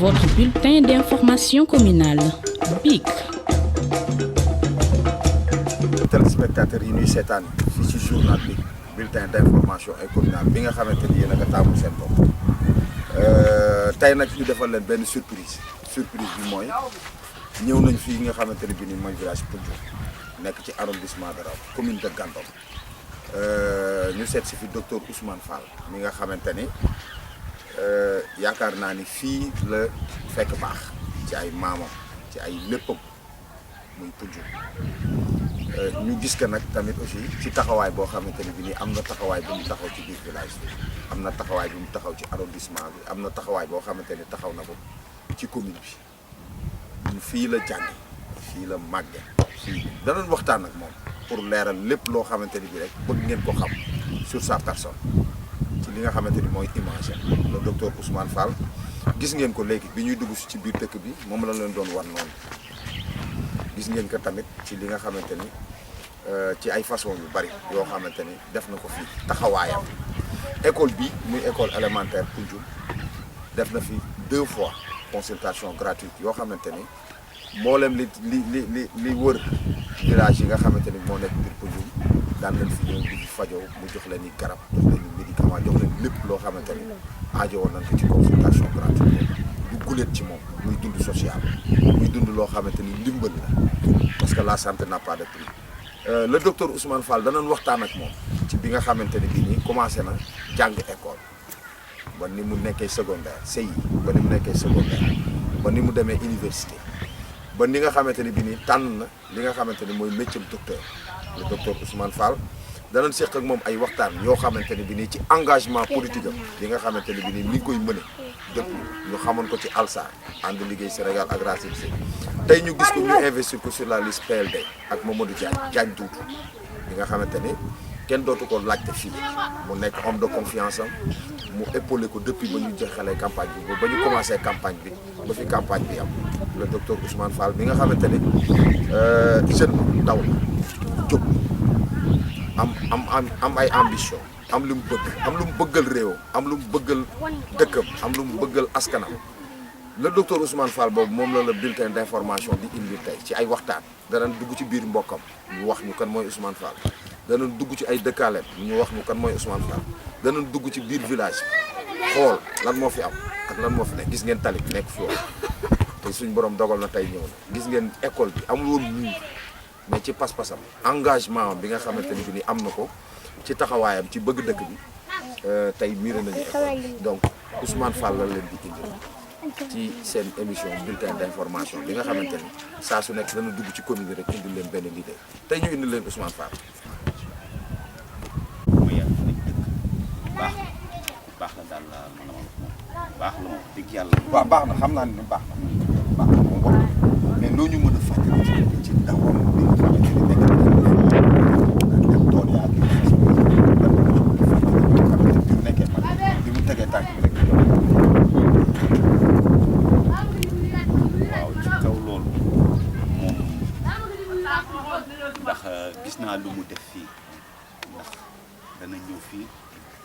Votre bulletin d'information communale, BIC. Téléspectateurs yi ñuy seetaan fii ci journal bi bulletin d'information communale bi nga xamante ni yéen a nga taamu seen bopp tey nag ñu defal leen benn surprise bi mooy ñëw nañ fii nga xamante ni bi ni mooy village Poundioul nekk ci arrondissement de Raoult commune de Gandon ñu seet si fi docteur Ousmane Fall mi nga xamante ni yaakaar naa ni fii la fekk baax ci ay maamam ci ay léppam muy Poundioul ñu gis que nag tamit aussi ci taxawaay boo xamante ni bi nii am na taxawaay bu mu taxaw ci biir village bi am na taxawaay bu mu taxaw ci arrondissement bi am na taxawaay boo xamante ni taxaw na ko ci commune bi ñu fii la jànge fii la màgge fii danañ waxtaan ak moom pour leeral lépp loo xamante ni bi rek bëgg ngeen ko xam sur sa personne ci li nga xamante ni mooy image le docteur Ousmane Fall gis ngeen ko léegi bi ñuy dugg ci biir dëkk bi moom la leen doon wan noonu gis ngeen ko tamit ci li nga xamante ni ci ay façon yu bari yoo xamante ni def na ko fii taxawaayam école bi muy école élémentaire Poundioul def na fi 2 fois consultation gratuite yoo xamante ni mboolem li wër village yi nga xamante ni moo nekk biir Poundioul daan leen fi ñëw di fi fajoo mu jox leen i garab jox leen i médicament jox leen lépp loo xamante ni aajowoon nañ ko ci consultation gratuite du guléet ci moom muy dund social muy dund loo xamante ni ndimbal la parce que la santé n'a pas de prix le docteur Ousmane Fall danañ waxtaan ak moom ci bi nga xamante ni bii nii commencé na jàng école ba ni mu nekkee secondaire CI ba ni mu nekkee secondaire ba ni mu demee université ba ni nga xamante ni bii nii tànn na li nga xamante ni mooy métier docteur le docteur Ousmane Fall danañ seq ak moom ay waxtaan yoo xamante ni bii nii ci engagement politique am li nga xamante ni bii nii mi ngi koy mëne depuis ñu xamoon ko ci ALSA ànd liggéey Sénégal ak Racine Sy tey ñu gis ko ñu investir ko sur la liste PLD ak Mamadou Diagne Doudou li nga xamante ni kenn dootu ko laajte fii mu nekk homme de confiance am mu épaulé ko depuis ba ñu jeexalee campagne bi ba ñu commencé campagne bi ba fi campagne bi am le docteur Ousmane Fall bi nga xamante ni jeune ndaw la jóg am ay ambition am lu mu bëgg am lu mu bëggal réewam am lu mu bëggal dëkkam am lu mu bëggal askanam le docteur Ousmane Fall boobu moom la bulletin d'information di indi tey ci ay waxtaan danañ dugg ci biir mbokkam ñu wax ñu kan mooy Ousmane Fall danañ dugg ci ay dëkkaaleem ñu wax ñu kan mooy Ousmane Fall danañ dugg ci biir village xool lan moo fi am ak lan moo fi nekk gis ngeen tali bi nekk fi woon te suñ borom dogal na tey ñëw na gis ngeen école bi amul woon mur mais ci pas-pasam engagement bi nga xamante ni bi ni am na ko ci taxawaayam ci bëgg dëkk bi tey miiré nañu école donc Ousmane Fall la leen di indi ci seen émission bulletin d'information bi nga xamante ni saa su nekk dana dugg ci commune rek indi leen benn leader tey ñu indi leen Ousmane Fall. mooy yàlla nit dëkk baax na daal la mën a wax moom baax la moom dëgg yàlla. waaw baax na xam naa ne baax na moom wax mais loo ñu mën a fàttali ci ndawam bi nga xamante ni nekk na tool yaa ngi bi mu nekkee mag bi mu tegee tànk bi rek waaw ci kaw loolu moom ndax gis naa lu mu def fii ndax dana ñëw fii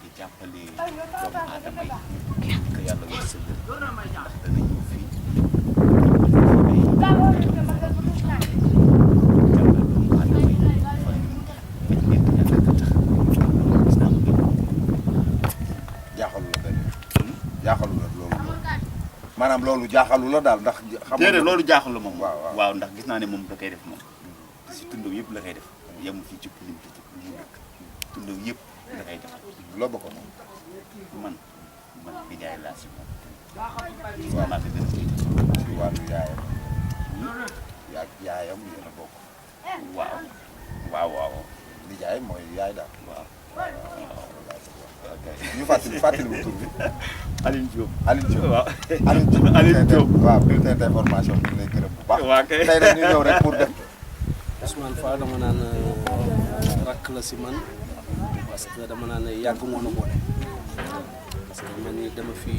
di jàppale doomu aadama yi que yàlla war sa ndax dana ñëw fii maanaam loolu jaaxalu la daal ndax. xam nga loolu jaaxal la moom. waaw ndax gis naa ne moom da koy def moom. si tundam yëpp la koy def yemul fii ci Poundioul bi mu dëkk tundam yëpp la koy def. loo bokk moom. man di jaay laa si moom. waaw maa ngi gën a ci wàllu yaayam. yaayam yéen a bokk. waaw. di jaay mooy yaay daal. waaw. ñu fàttali mu tur bi. Aline Diop. waaw Aline Diop. waaw bulletin d'information bi ñu lay gërëm bu baax. waaw kay tey nag ñu ñëw rek pour def. Ousmane Fall dama naan rakk la si man parce que dama naan yàgg moo na boole parce que man ni dama fi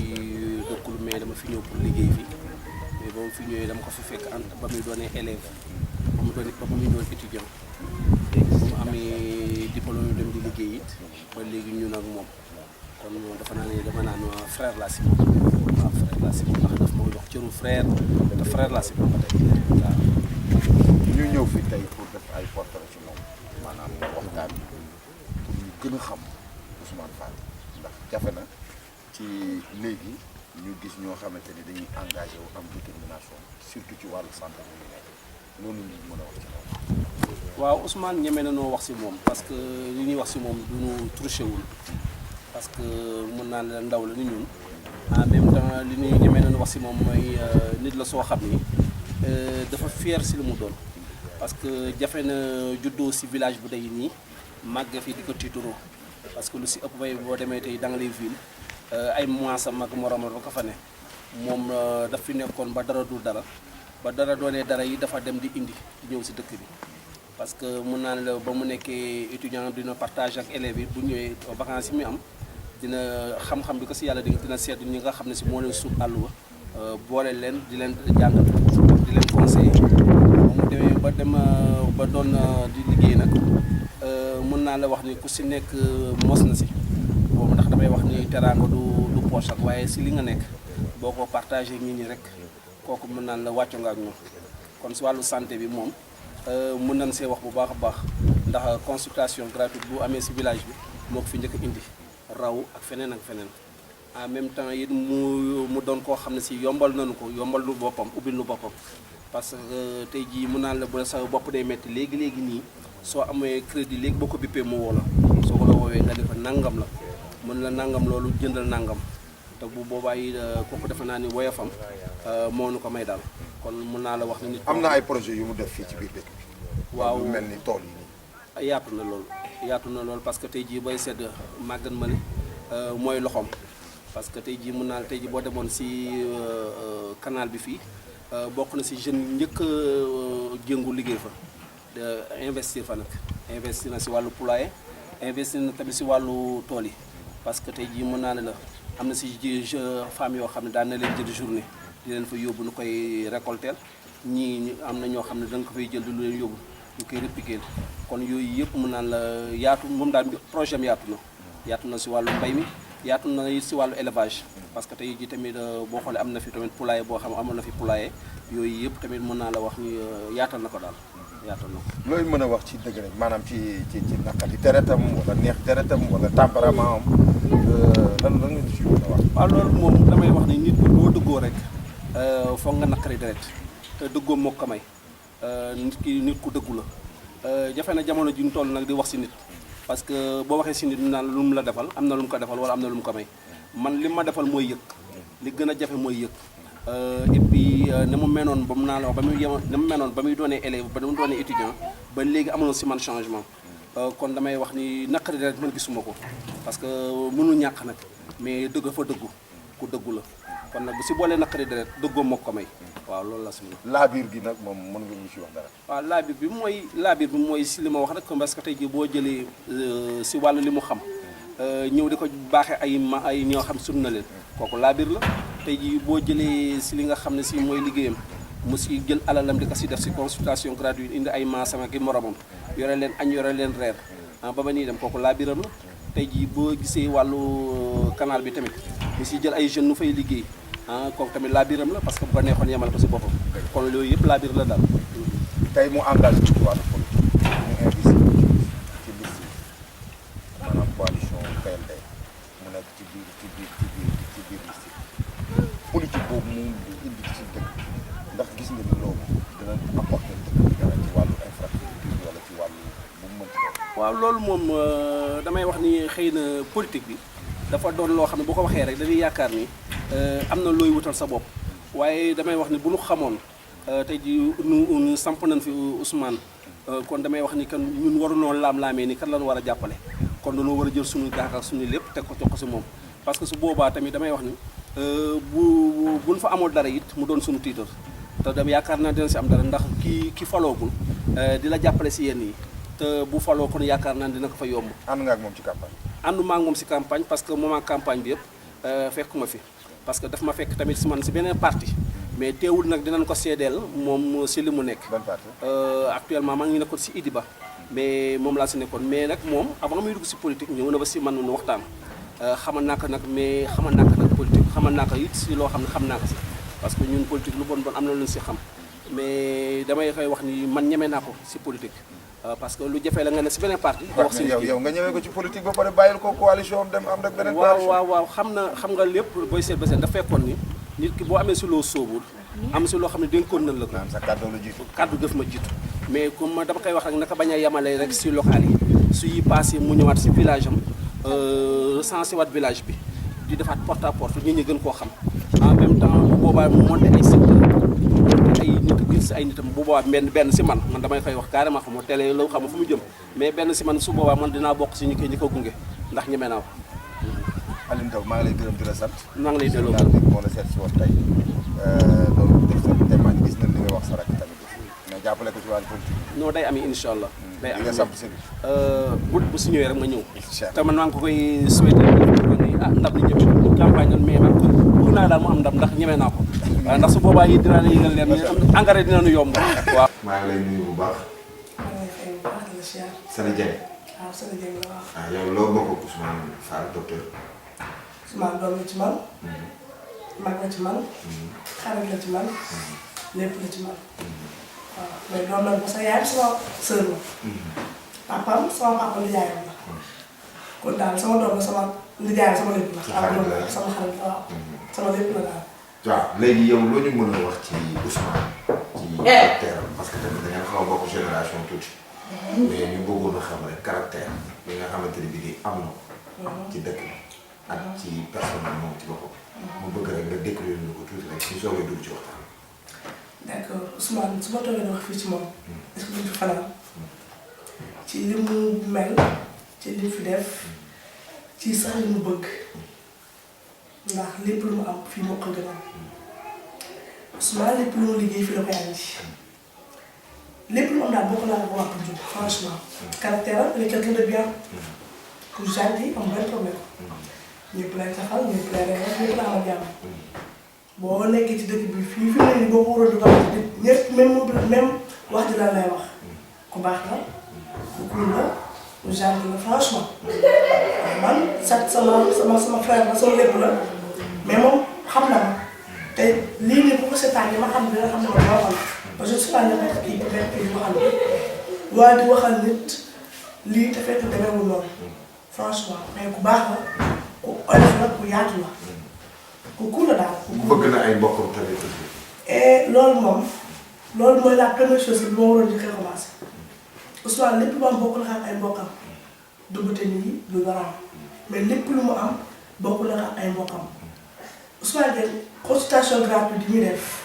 dëkkul mais dama fi ñëw pour liggéey fi mais ba ma fi ñëwee dama ko fi fekk ba muy doonee élève ba muy doon étudiant léegi ba mu amee diplôme dem di liggéey it ba léegi ñun ak moom kon dafa naa ne dama naan frère la si moom waaw frère la si moom ndax daf ma ko jox cëru frère te frère laa si moom ba tey waaw. ñu ñëw fi tey pour def ay portrait ci moom maanaam waxtaan pour ñu gën a xam Ousmane Fall ndax jafe na ci léegi ñu gis ñoo xamante ni dañuy engagé wu am détermination surtout ci wàllu santé bi ñu nekk loolu ñu mën a wax ci moom. waaw Ousmane ñeme na noo wax si moom parce que li ñuy wax si moom du ñu touché wul parce que mën naa ne ndaw la ni ñun en même temps li ñuy ñeme na wax si moom mooy nit la soo xam ni dafa fier si li mu doon parce que jafe na juddoo si village bu day nii màgg fi di ko tiituroo parce que lu si ëpp bay boo demee tey dans les villes ay mois sa mag moromam ba ko fa ne moom daf fi nekkoon ba dara du dara ba dara doonee dara yi dafa dem di indi di ñëw si dëkk bi parce que mun naa ne la ba mu nekkee étudiant dina partage ak élèves yi bu ñëwee vacances yi muy am dina xam-xam bi ko si yàlla dina seet ñi nga xam ne si moo leen suut àll ba boole leen di leen jàngal di leen conseiller ba mu demee ba dem ba doon di liggéey nag mën naa la wax ni ku si nekk mos na si boobu ndax damay wax ni teraanga du poche ak waaye si li nga nekk boo ko partagé ak nit ñi rek kooku mën naan la wàcco nga ak ñoom kon si wàllu santé bi moom mën nañ see wax bu baax a baax ndax consultation gratuite bu amee si village bi moo ko fi njëkk a indi raw ak feneen en même temps it mu doon koo xam ne si yombal nañu ko yombal nu boppam ubbil nu boppam parce que tey jii mun naan la bu sa bopp day metti léegi nii soo amee crédit léegi boo ko bippee mu woo la soo ko la woowee nga ne ko nangam la mën la nangam loolu jëndal nangam te bu boobaa yi kooku defe naa ni woyofam moo nu ko may daal kon mun naa la wax ne nit am na ay projet yu mu def fii ci biir dëkk bi. waaw lu mel ni tool yi nii. yaatu na loolu parce que tey jii booy sedd màggan ma ne mooy loxoom parce que tey jii mun naa la tey jii boo demoon si canal bi fii bokk na si jeunes njëkk jëngu liggéey fa investir fa nag investir na si wàllu poulailler investir na tamit si wàllu tool yi parce que tey jii mën naa ne la am na si femmes yoo xam ne daan na leen jël journée di leen fa yóbbu nu koy récolter ñii am na ñoo xam ne da nga ko fay jël di lu leen yóbbu ñu koy répliquer kon yooyu yëpp mën naan la yaatu moom daal projet am yaatu na si wàllu mbay mi yaatu na it si wàllu élevage parce que tey jii tamit boo xoolee am na fi tamit poulailler boo xam amoon na fi poulailler yooyu yëpp tamit mën naa la wax ni yaatal na ko daal yaatal na ko. looy mën a wax ci dëgg rek maanaam ci naqari deretam wala neex deretam wala tempérament am lan nga ci mën a wax. waaw loolu moom damay wax ni nit boo dëggoo rek foog nga naqari deret te dëggoo moo ko may nit ku dëggu la jafe na jamono ji ñu toll nag di wax si nit parce que boo waxee si nit ñu naan lu mu la defal am na lu mu ko defal wala am na lu mu ko may man li ma defal mooy yëg li gën a jafe mooy yëg et puis ni mu menoon ba mu naa la wax ba muy yem ni mu menoon ba muy doonee élève ba mu doonee étudiant ba léegi amoon si man changement kon damay wax ni naqari rek man gisuma ko parce que mënul ñàkk nag mais dëgg fa dëggu ku dëggu la kon nag bu si boolee naqari deret dëggoo moo ko may waaw loolu la si mën laabiir gi nag moom mën nga ñu si wax dara. waaw laabiir bi mooy si li ma wax rek parce que tey jii boo jëlee si wàllu li mu xam ñëw di ko baaxee ay ñoo xam sut na leen kooku laabiir la tey jii boo jëlee si li nga xam ne si mooy liggéeyam mu si jël alalam di ko si def si consultation gratuite indi ay maasam ak i moromam yore leen añ yore leen reer ba ba nii dem kooku laabiiram la tey jii boo gisee wàllu canal bi tamit mu si jël ay jeunes nu fay liggéey kooku tamit laabiiram la parce que bu ko neexoon yemal ko si boppam kon loolu yëpp laabiir la daal. tey mu engagé ci wàllu politique ñu investi ci liste yi maanaam coalition PLD mu nekk ci biir liste yi politique boobu mu indi ci dëkk ndax gis nga ni loolu dina apporter dara ci wàllu infrastructure wala ci wàllu bu mu mënti doon. waaw loolu moom damay wax ni xëy na politique bi dafa doon loo xam ne boo ko waxee rek dañuy yaakaar ni am na looy wutal sa bopp waaye damay wax ni bu ñu xamoon tey ji nu samp nañ fi Ousmane kon damay wax ni kan ñun warunoo laam-laamee ni kan lañu war a jàppale kon dañoo war a jël suñu gaax ak suñu lépp teg ko jox ko si moom parce que su boobaa tamit damay wax ni buñ fa amoon dara it mu doon suñu tiitar te dem yaakaar naa dina si am dara ndax ki faloogul di la jàppale si yenn yi te bu faloo kon yaakaar naa dina ko fa yomb. ànd nga ak moom ci campagne. ànduma ak moom si campagne parce que moment campagne bi yëpp fekkuma fi parce que daf ma fekk tamit si man si beneen parti mais teewul nag dinañ ko seedeel moom si li mu nekk. ban parti. actuellement maa ngi nekkoon si Idiba mais moom laa si nekkoon mais nag moom avant muy dugg si politique ñëw na ba si man nu waxtaan xamal naa ko nag mais xamal naa ko nag politique xamal naa ko it si loo xam ne xam naa ko si parce que ñun politique lu bon am na lu ñu si xam mais damay koy wax ni man ñeme naa ko si politique parce que lu jafe la nga ne si beneen parti nga wax si yow nga ñëwee ko ci politique ba pare bàyyil ko coalition am dem am rek beneen coalition waaw xam nga lépp booy seet ba seet dafa fekkoon ni nit ki boo amee si loo sóobul am si loo xam ne dénkoon nañ la ko sa kàddu la jiitu kàddu def ma jiitu mais comme dama koy wax rek naka bañ a yemale rek si local yi su yi passé mu ñëwaat si village am recensé waat village bi di defaat porte à porte nit ñi gën koo xam en même temps bu boobaa mu monté ay secteur monté ay nit gën si ay nitam bu boobaa benn si man damay koy wax carrément xam nga télé la xam nga fu mu jëm mais benn si man su boobaa man dinaa bokk si ñi ko gunge ndax ñeme naa ko. Alioune Ndao maa ngi lay gërëm di la sant. maa ngi lay delloo moo la seet si woon tey loolu def na témoigne gis nañ li nga wax sa rakk tamit mais jàppale ko ci wàllu politique. non day ami incha allah. day am nga samp si bu si ñëwee rek ma ñëw. incha te man maa ngi ko koy souhaité ndam li ñëpp campagne nan mais man ko bëgg naa daal mu am ndam ndax ñeme naa ko. waaw ndax su boobaa yi dinaa la yëgal leen ne engrais dinañu yomb. waaw. maa ngi lay nuyu bu baax. maa ngi lay fay bu baax di la siyaar. Sali Dieng. waaw Sali Dieng la wax. yow loo bokk ak Ousmane Fall docteur. Ousmane doom la ci man. mag la ci man. xarit la ci man. lépp la ci man. waaw mais doom la ba sa yaay sama sœur la. papaam sama papa nijaayam la. kon daal sama doom la sama nijaay sama lépp la. sama xarit la waaw. sama lépp la daal. waaw léegi yow loo ñu mën a wax ci Ousmane. ci caractère parce que tamit da ngeen xaw a bokk génération tuuti. mais ñu bëggoon a xam rek caractère bi nga xamante ni bii am na ko. ci dëkk bi ak ci personnel moom ci boppam. mu bëgg rek nga décrire ñu ko tuuti rek ñu soogay dugg ci waxtaan. d'accord Ousmane su ma toogee di wax fii ci moom. est-ce que duñ fi fanaan ci li mu mel ci li mu fi def ci sax li mu bëgg ndax lépp lu mu am fii moo ko gënal Ousmane lépp lu mu liggéey fii la koy andi lépp lu mu am daal bokk naa ko wax pour jóg franchement. caractère am il est quelqu'un de bien ku gentil am benn problème ñëpp lay taxal ñëpp lay réew ñëpp la am ak jàmm boo nekkee ci dëkk bi fii fi mu ne nii boo ko waroon di ko wax ñëpp même wax ji lan lay wax ku baax la ku cool la ku gentil la franchement man sax sama frère la sama lépp la mais moom xam na ma te lii nii bu ko seetaan yi ma xam dina xam ne ma ñoo xam parce que su ma ñëwee kii peut-être kii waxal nit waaye di waxal nit lii te fekk demeewul noonu franchement mais ku baax la ku oyof la ku yaatu la ku cool la daal. bëgg na ay mbokkam tamit. et loolu moom loolu mooy la première chose bi ma waroon di koy commencé Ousmane lépp lu mu am bokk na ak ay mbokkam du bëte nii du dara mais lépp lu mu am bokk na ak ay mbokkam Ousmane Dieng consultation gratuite yi muy def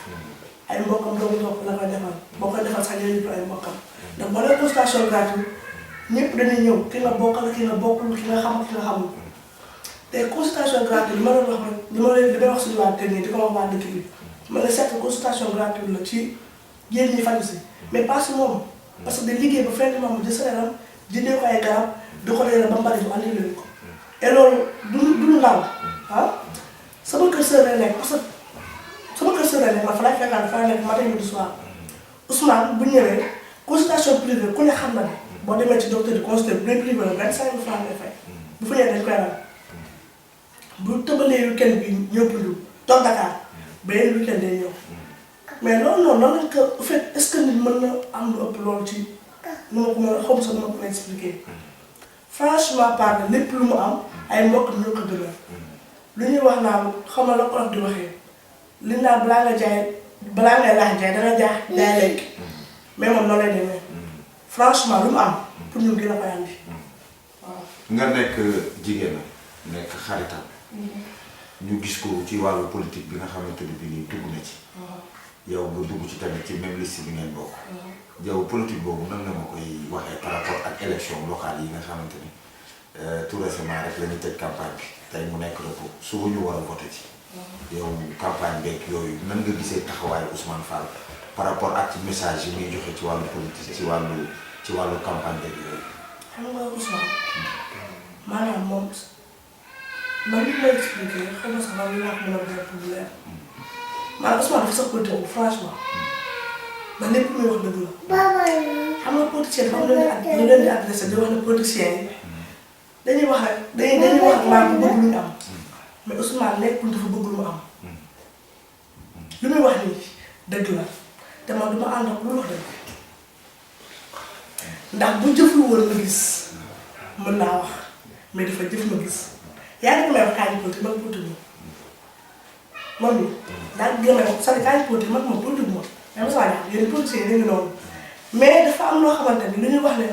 ay mbokkam doomu topp la koy defal boo koy defal sax ñooy ay mbokkam ndax boo nee consultation gratuite ñëpp dañuy ñëw ki nga bokkal ki nga bokkul ki nga xam ki nga xamul te consultation gratuite li ma doon wax rek li may wax suñu waa kër yi di ko wax waa dëkk bi ma ne certes consultation gratuite la ci yéen ñi faju si mais pas si moom parce que da liggéey ba fenn moom di salaire jëndee ko ay garab di ko dee ba mbari bu andi leen ko et loolu du ndaw ah sama kër sër lay nekk parce que sama kër sër lay nekk man fa lay fekkaan fa lay nekk matin midi soir Ousmane bu ñëwee consultation privée ku ne xam na ne boo demee ci docteur di consulter bu dee privé la 25 000 francs ngay fay bu fa ñëwee dañ koy ral bu tëbalee weekend bi ñëw Poundou toog Dakar beneen weekend day ñëw mais loolu noonu noonu lañ ko en fait est-ce que nit mën na am lu ëpp loolu ci nu ma ko mën a xaw sax nu ma ko mën a expliquer franchement parle lépp lu mu am ay mbokk ñu ko gënal lu ñuy wax naan xam nga la ko di waxee li ñu naan balaa ngay laaj jaay danga jaay lekk mais moom noonu lay demee franchement lu mu am pour ñu gën a koy andi waaw. nga nekk jigéen nekk xaritam. ñu gis ko ci wàllu politique bi nga xamante ni bii dugg na ci. yow nga dugg ci tamit ci même liste bi ngeen bokk. yow politique boobu nan nga ma koy waxee par rapport ak élection locale yi nga xamante ni tout récemment rek la ñu tëj campagne bi tey mu nekk repos suba ñu war a voté ci. yow campagne beeg yooyu nan nga gisee taxawaayu Ousmane Fall par rapport ak ci message yi muy joxe ci wàllu politique ci wàllu campagne beeg yooyu. xam nga Ousmane maanaam moom man li may expliqué xam nga sax man li nga xam ne moom mooy pour mu leer maanaam Ousmane dafa sax politique franchement ba lépp lu muy wax dëgg la. xam nga politicien dafa am lu leen di adressé di wax ne politiciens yi dañuy wax rek dañuy wax ak maanaam bëgg lu ñu am mais Ousmane nekkul dafa bëgg lu mu am lu muy wax nii dëgg la te man duma ànd ak lu wax dëgg ndax bu jëflu woon ma gis mën naa wax mais dafa jëf ma gis yaa ngi may wax kaay politique man politique moom mi daa ngi may wax sànni kaay politique man moom politique moom mais mos a wax yéen politiciens yi dañu noonu mais dafa am loo xamante ni lu ñuy wax ne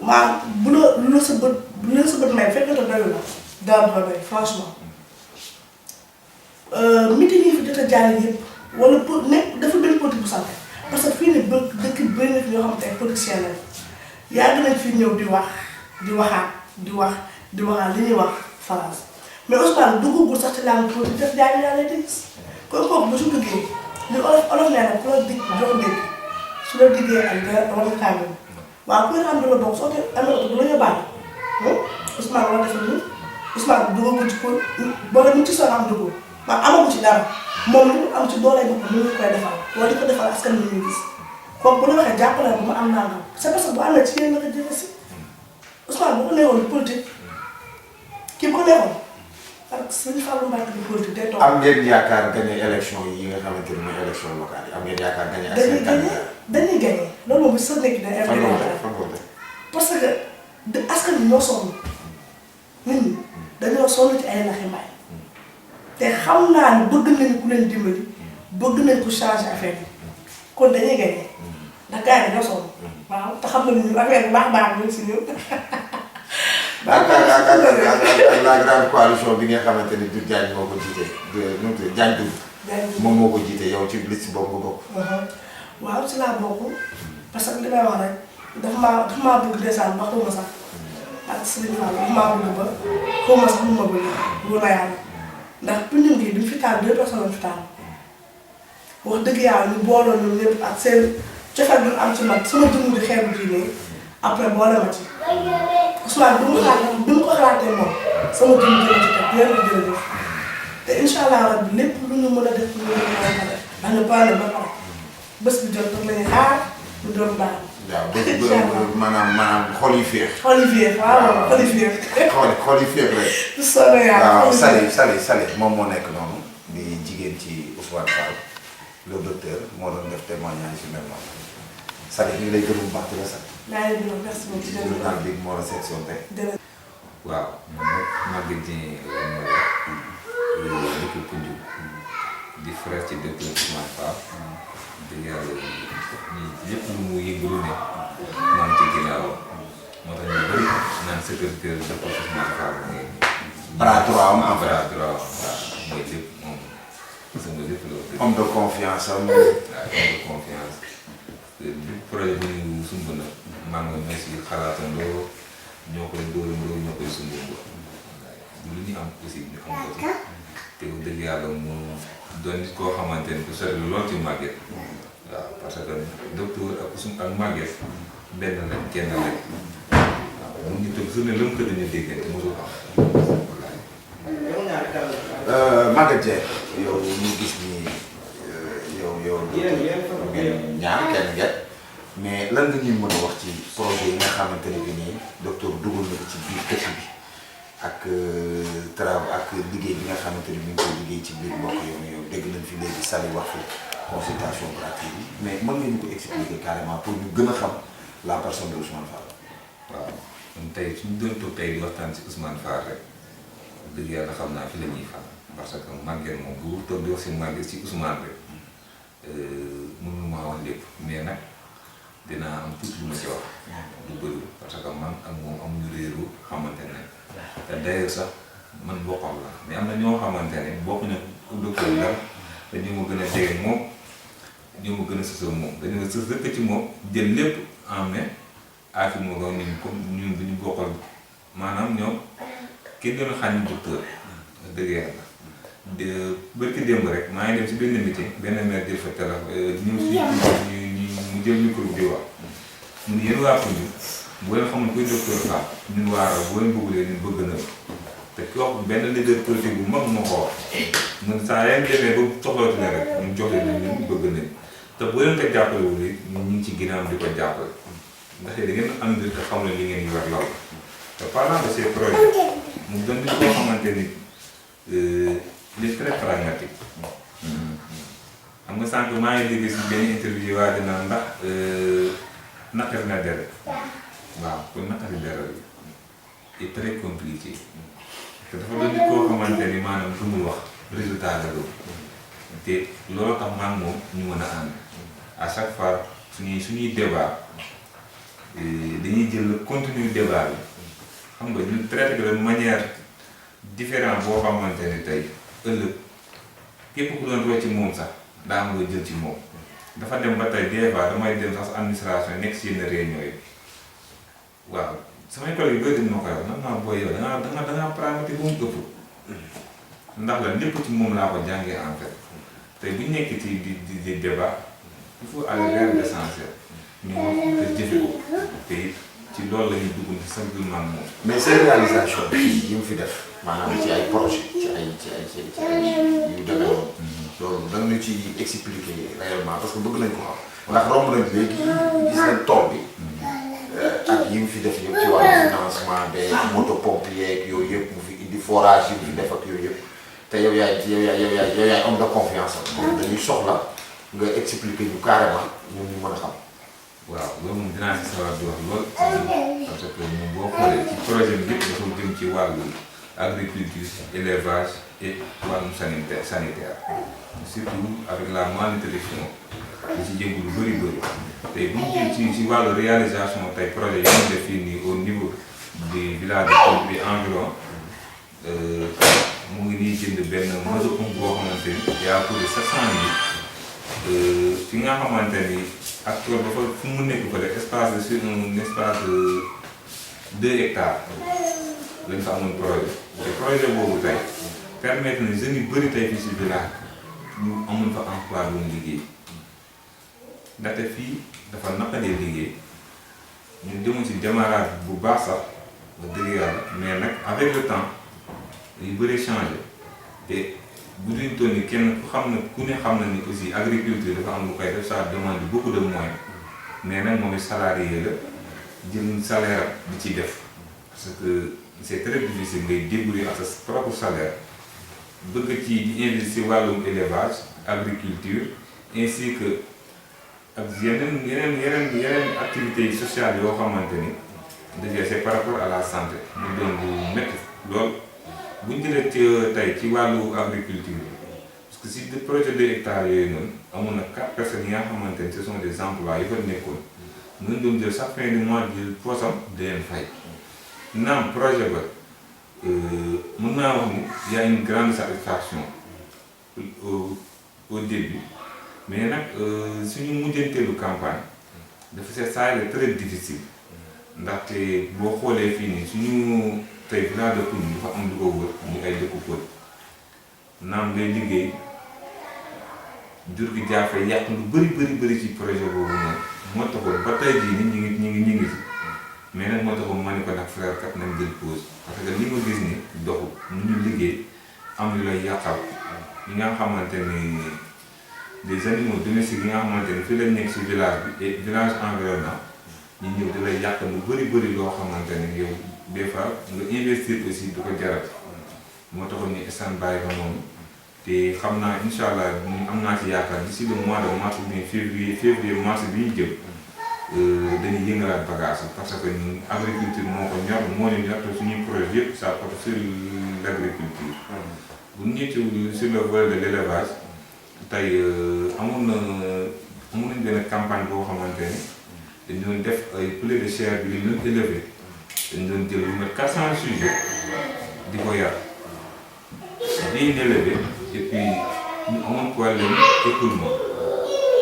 maa bu la sa bët may fekk na doyul la dara du la doy franchement meeting yi fi jot a jaar yëpp wala pour nekk dafa benn politique bu santé parce que fii nii ba dëkk bi bëri na fi ñoo xamante ay politiciens lañ yàgg nañ fi ñëw di wax di waxaat li ñuy wax France mais Ousmane duggagul sax ci langue politique def jaay yaa lay dégg kon kooku bu su duggee li olof nee na ku la dig jox dégg su la diggee ak nga war a tàmbali waaw ku ne xam ne la bokk soo ko amee oto bu la yóbbaale Ousmane war a def nii Ousmane duggagul ci pour boole mu ci soxla am dugg man amagu ci dara moom li mu am ci doole boppam mu ngi koy defal wala di ko defal askan wi ñuy gis kooku bu la waxee jàppale ba mu am nangam c'est parce que bu amee ci yéen la ko jëlee si Ousmane bu ko neexoon politique kii bu ko neexoon parce que suñu Fallou Mbacké di politique day toog. am ngeen yaakaar gagné élection yi nga xamante ni mooy élection locale yi am ngeen yaakaar gagné ak seen candidat dañuy gagné loolu moom bi sa nekk day parce que de askan bi ñoo sonn nit ñi dañoo sonn ci ay naxi mbaay te xam naa ne bëgg nañ ku leen dimbali bëgg nañ ko changer affaire bi kon dañuy gagné ndax gars yi ñoo sonn waaw te xam nañu affaire bi baax ñu si ñëw. ak la grande coalition bi nga xamante ni Doudou Diagne moo ko jiite Diagne Doudou moom moo ko jiite yow ci liste boobu nga bokk. waaw ci laa bokk parce que li may wax rek dafa maa bëgg desaan ba xaw ma sax ak Serigne Fall dafa maa bëgg ba xaw ma sax mu ma bëgg wóor na yàlla ndax Pinding gi duñ fi taal 2 personnes lañ fi taal wax dëgg yàlla ñu booloo ñoom ñëpp ak seen cofeel bi am ci man sama dund di xeebu diine après boole ma ci. Ousmane bi mu ko xalaatee moom sama dund dina ci teg yéen a jërëjëf te incha allah rabbi lépp lu ñu mën a def lu ñu mën a def ndax ñu baale ba pare bés bi jot rek la ñuy xaar ñu doon baax. waaw maanaam xol yi féex. xol yi féex waaw xol yi féex. xol yi féex rek. sori yàlla waaw Sali moom moo nekk noonu di jigéen ci Ousmane Fall le docteur moo doon def témoignage ci mel noonu Sali ñu ngi lay gërëm bu baax di la sant. maa ngi leen di merci beaucoup ci journal bi moo la section tey. waaw man nag Maguette Dieng la ma dëkk Koungheul di frère ci docteur Ousmane Fall dëgg yàlla lépp lu mu yëngu lu ne maa ngi ci ginnaaw moo tax ñu bëri naan secrétaire docteur Ousmane Fall mooy. bras droit am en fait bras droit waaw mooy lépp moom sama lépp la. homme de confiance am. waaw homme de confiance bi projet bu ñu sumb na maa ngi may si xalaatandoo ñoo koy dóorandoo ñoo koy sumbandoo lu ñu am aussi ñu am ko te dëgg yàlla mu doon nit koo xamante ni ku sori lool ci Maguette waaw parce que docteur ak Maguette benn lañ kenn lañ waaw mu ngi toog su ne lëm ko dañu déggante mosul am wallaay. Maguette Dieng yow ñu gis ni yow ngeen ñaar kenn ngeen mais lan nga ñuy mën a wax ci projet yi nga xamante ne bi nii docteur dugal na ko ci biir dëkk bi ak travail ak liggéey bi nga xamante ni mi ngi koy liggéey ci biir mbokk yow dégg nañ fi léegi Sali wax fi consultation gratuite yi mais mën nga ñu ko expliquer carrément pour ñu gën a xam la personne de Ousmane Fall. waaw kon tey suñu doon toog tey di waxtaan ci Ousmane Fall rek dëgg yàlla xam naa fi la ñuy fan parce que Maguette moom bu toog di wax si Maguette ci Ousmane rek mënu maa wax lépp mais nag dinaa am tuuti lu ma ci wax du bëri parce que man ak moom amuñu réeru xamante ne te d'ailleurs sax man bokkam la mais am na ñoo xamante ne bokk na docteur la dañoo ma gën a jege moom ñoo ma gën a sësoo moom dañoo sës rek ci moom jël lépp en main aaki moo ko ñun comme ñun bu ñu bokkal maanaam ñoom kenn gën a xàññi docteur dëgg yàlla de bërki démb rek maa ngi dem si benn meeting benn maire jël fa téléphone ñëw si mu jël micro bi di wax mu ne yéen waa Koungheul boo leen xamul koy docteur Fall ñun waa Raw boo leen bëggulee ñun bëgg na te ki wax benn leader politique bu mag moo ko wax ñun saa leen demee ba soxlawati na rek ñun jox leen ñun bëgg nañ te boo leen ko jàppale wu ñu ngi ci ginnaaw di ko jàppale ndaxte da ngeen am te xam ne li ngeen yor law te parlant de ces projets mu doon nit koo xamante ni il est très pragmatique xam nga sànq maa ngi dégg si benn interview waa dina ndax naqari na deret waaw kon naqari deret bi est très compliqué te dafa doon nit koo xamante ni maanaam du muy wax résultat la doon te loolu tax man moom ñu mën a ànd à chaque fois suñuy débat dañuy jël le contenu débat bi xam nga ñu traité ko de manière différente boo xamante ne tey ëllëg képp ku doon rocc ci moom sax daa am nga jël ci moom dafa dem ba tey des fois damay dem sax administration nekk si yenn réunion yi waaw samay collègues yu bëri dañ ma koy wax nag maa booy yow da ngaa pragmatique bu mu ëpp ndax la lépp ci moom laa ko jàngee en fait tey bu ñu nekk ci di débat il faut aller vers l'essentiel ñu wax te jëfe ko te it ci loolu la ñuy dugg simplement moom. mais seen réalisation yi mu fi def maanaam ci ay projet ci ay yu demee woon loolu da nga ñu ci expliquer réellement parce que bëgg nañ ko xam ndax romb nañ léegi gis nañ tool bi ak yi mu fi def yëpp ci wàllu financement des moto pompe yeeg yooyu yëpp mu fi indi forage yi mu fi def ak yooyu yëpp te yow yaay homme de confiance am dañuy soxla nga expliquer ñu carrément ñun ñu mën a xam. waaw loolu moom dinaa si sawar di wax lool parce que moom boo xoolee ci projet bi yëpp dafa jëm ci wàllu agriculture élevage et wàllum sanitaire surtout avec la malnutrition di ci jëngu lu bëri tey bu ñu jëm ci wàllu réalisation tey projet yi ñu def fii nii au niveau du village de Pointe bi environ mu ngi nii jënd benn moto pompe boo xamante ni yaa coûté 700 000 fi nga xamante ni actuellement dafa fu mu nekk ko rek espace de sur un espace de 2 hectares lañ fa amoon projet te projet boobu tey permettre na jeunes yu bëri tey fii si village ñu amuñ fa emploi bu mu liggéey ndaxte fii dafa naqadee liggéey ñu demoon si démarrage bu baax sax ba dëgg yàlla mais nag avec le temps yu bëri changé te bu duñ toll ni kenn ku ne xam na ni aussi agriculture dafa am lu koy def ça demande beaucoup de moyens mais nag moom it salarié la jël salaire di ci def parce que c'est très difficile ngay débrouiller ak sa propre salaire bëgg ci di investir wàllum élevage agriculture ainsi que ak yeneen activités sociales yoo xamante ni déjà c'est par rapport à la santé mu doon lu métti lool. bu ñu jëlee tey ci wàllu agriculture parce que si projet 2 hectares yooyu noonu amoon na 4 personnes yi nga xamante ne ce sont des emplois yu fa nekkoon ñu doon jël chaque fin du mois jël poosam di leen fay naam projet ba mën naa wax ni y a une grande satisfaction au début mais nag suñu mujjanteelu campagne dafa ça a été très difficile ndaxte boo xoolee fii nii suñu. tey village de Pointe dafa am lu ko wër ñu ay dëkku Pël naam ngay liggéey jur gi jaafe yàq lu bëri ci projet boobu noonu moo taxoon ba tey jii ni ñu ngi si mais nag moo taxoon ma ne ko nag frère kat nañ jël pause parce que li ma gis ni doxul ñu liggéey am lu lay yàqal ñi nga xamante ni des animaux domestiques yi nga xamante ni fii lañ nekk si village bi et village environnant ñu ñëw di lay yàq lu bëri loo xamante ni yow des fois nga investir aussi du ko jarat moo taxoon ni stand by ba moom te xam naa incha allah am naa ci yaakaar d'ici le mois de mars ou bien février mars bi ñu jëm dañuy yëngalaat bagage parce que ñun agriculture moo ko ñor moo ñu ñor te suñuy projet yëpp ça porte sur l'agriculture. bu ñu ñëwee sur le volet de l'élevage tey amoon nañ benn campagne boo xamante ne dañu doon def ay poulet de chair bi ñu doon élevé. dañu doon jël lu mat 400 sujets di ko yar bien élevé et puis ñu amoon problème écoulement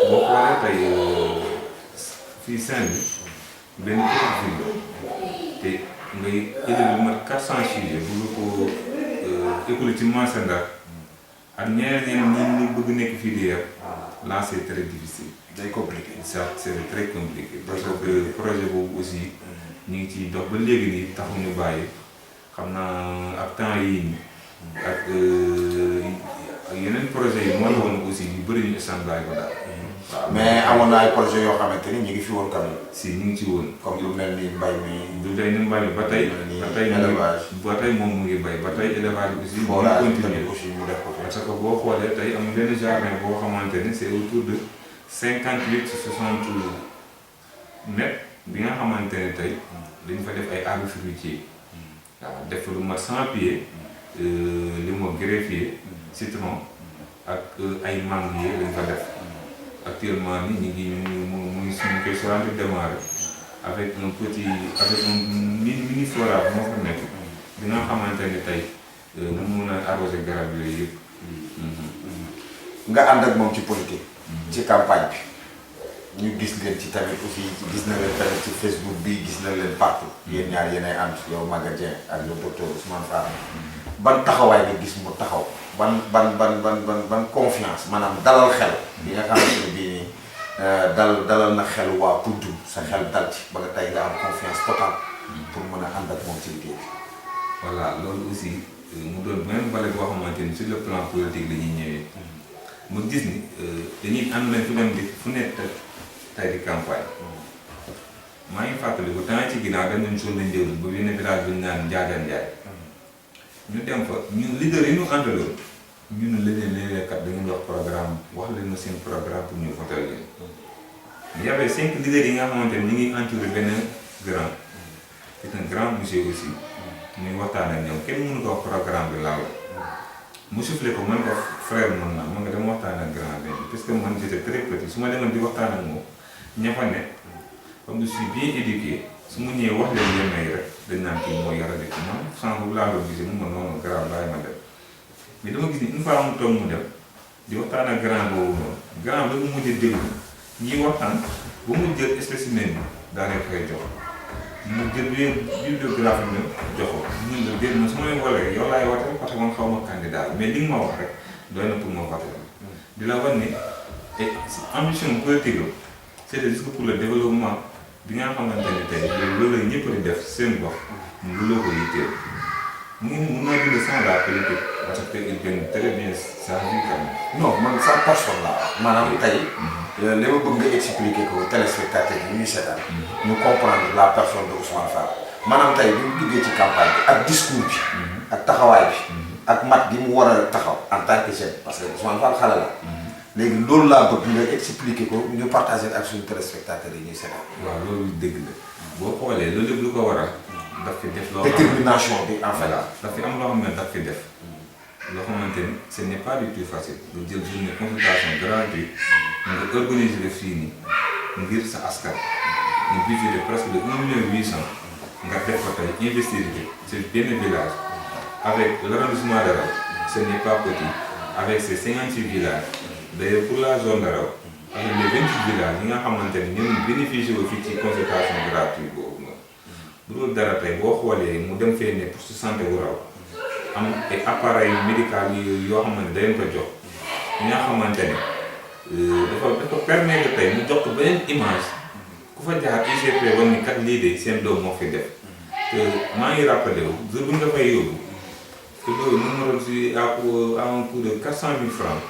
boo xoolee tey fii Saint-Louis benn petite ville te ngay élevé lu mat 400 sujets bu nga ko écoulé ci marché Ndar ak ñeneen ñi bëgg nekk fii di yar là c'est très difficile. day compliqué. ça c'est très compliqué parce que projet boobu aussi. ñu ngi ciy dox ba léegi nii taxuñu bàyyi xam naa ak temps yii nii ak yeneen projet yi moo la woon aussi yu bëri ñu stand by ko daal waaw mais amoon na ay projet yoo xamante ni ñu ngi fi woon quand même. si ñu ngi ci woon. comme lu mel ni mbay mi. du day ni mbay mi ba tey. élevage ba tey moom mu ngi bay ba tey élevage bi aussi. mu forage ngi continuer aussi mu def ko fi. parce que boo xoolee tey am benn jardin boo xamante ni c'est autour de 58 60 mètres bi nga xamante ne tey dañu fa def ay arbres fruitiers. waaw def lu mat 100 pieds limon greffier citron ak ay manguier lañ fa def. Actuellement ni ñu ngi suñu koy soxla démarrer avec un mini forage moo fa nekk bi nga xamante ni tey mu mun a arroser garab yooyu yëpp. nga ànd ak moom ci politique. ci campagne bi ñu gis leen ci tamit aussi gis na leen tamit ci Facebook bi gis na leen partout yéen ñaar yéenay ànd yow Maguette Dieng ak le docteur Ousmane Fall ban taxawaay nga gis mu taxaw ban confiance maanaam dalal xel bi nga xamante ne bii nii dalal na xel waa Poundoul sa xel dal ci ba nga tey nga am confiance totale pour mën a ànd ak moom ci liggéey bi. voilà loolu aussi mu doon beneen bale boo xamante ni sur le plan politique la ñuy ñëwee mu gis ni dañuy ànd nañ fu dem di fu nekk tey di campagne maa ngi fàttaliku temps ci ginnaaw dem nañ zone lañ jël ba benn village bi ñu naan Ndiadiane Ndiaye ñu dem fa ñun leader yi ñu àndaloon ñun léeg-léeg kat da ngeen wax programme wax leen na seen programme pour ñu voter leen. il y avait 5 leaders yi nga xamante ni ñu ngi entouré benn grand c'est un grand monsieur aussi muy waxtaan ak ñoom kenn mënu ko wax programme bi laal mu soufflé ko man ko frère mën naa mën nga dama waxtaan ak grand bi parce que man j'étais très petit su ma demoon di waxtaan ak moom ña fa ne comme je suis bien éduqué su ma ñëwee wax leen yenn yi rek dañ naan kii mooy yara dëkk man sànq bu laa doon gisee mu ma noonu grand bàyyi ma dem mais dama gis ni une fois mu toog mu dem di waxtaan ak grand boobu noonu grand bi mu mujj déglu ñiy waxtaan ba mu jël spécimen bi daa leen koy jox mu jël bibliographie bi jox ko ñun la déet man su ma leen woolee yow laay wooteel parce que man xaw ma candidat mais li nga ma wax rek doy na pour ma voter di la wan ni ambition politique la c'était juste pour le développement bi nga xamante ne tey loolu la ñëpp di def seen gox mu looloo ko yitteel mu ngi mun naa dund sans la politique parce que il gagne très bien sa vie quand même. non man sa personne la maanaam tey li ma bëgg nga expliquer ko téléspectateurs yi ñuy seetaan ñu comprendre la personne de Ousmane Fall maanaam tey bi mu duggee ci campagne bi ak discours bi ak taxawaay bi ak mat gi mu war a taxaw en tant que jeune parce que Ousmane Fall xale la léegi loolu laa bëgg nga expliquer ko ñu partager ak suñu téléspectateurs yi ñuy seetaan. waaw loolu dëgg la boo xoolee loolu lépp lu ko waral daf fi def loo détermination bi en fait. daf fi am loo xam ne daf fi def loo xamante ni ce n'est pas du tout facile nga jël journée consultation gratuite nga organiser def fii nii ngir sa askan ñu budget de presque de 1,8 million nga def ko tey investir ci benn village avec l'arrondissement de Raw ce n'est pas petit avec ses 56 villages d'ailleurs pour la zone de Raw avec les 28 villages yi nga xamante ni ñoom bénéficié wu fii ci consultation gratuite boobu noonu bu dul dara tey boo xoolee mu dem fee ne pour su santé wu Raw am ay appareil médical yoo xamante ne dañ ko jox ñi nga xamante ne dafa permettre tey mu jox ko beneen image ku fa jaar IGP wan ni kat lii de seen doom moo fi def te maa ngi rappelé wu jour bu nga fay yóbbu te loolu mu ma doon si à un coût de 400 000 francs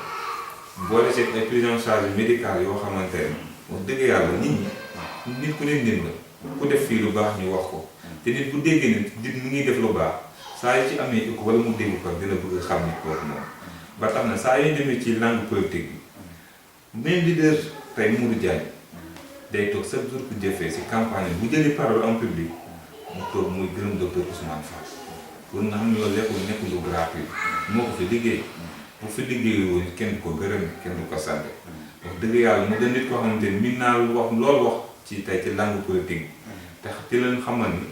boole ci ay prise en charge médicale yoo xamante ne wax dëgg yàlla nit ku ne nit la ku def fii lu baax ñu wax ko te nit bu déggee nit mu ngi def lu baax saa yu ci amee écho wala mu dégg ko dina bëgg xam ni kooku moom ba tax na saa yu demee ci langue politique bi même leader tey Modou Diagne day toog chaque jour ku jëfee si campagne bu jëli parole en public mu toog muy gërëm docteur Ousmane Fall kon na xam ne loolu lépp nekkul lu gratuit moo ko fi liggéey bu fi liggéeyee woon kenn du ko gërëm kenn du ko sant wax dëgg yàlla mu doon nit koo xamante ni min naa loolu wax ci tey ci langue politique bi te ci leen xamal ni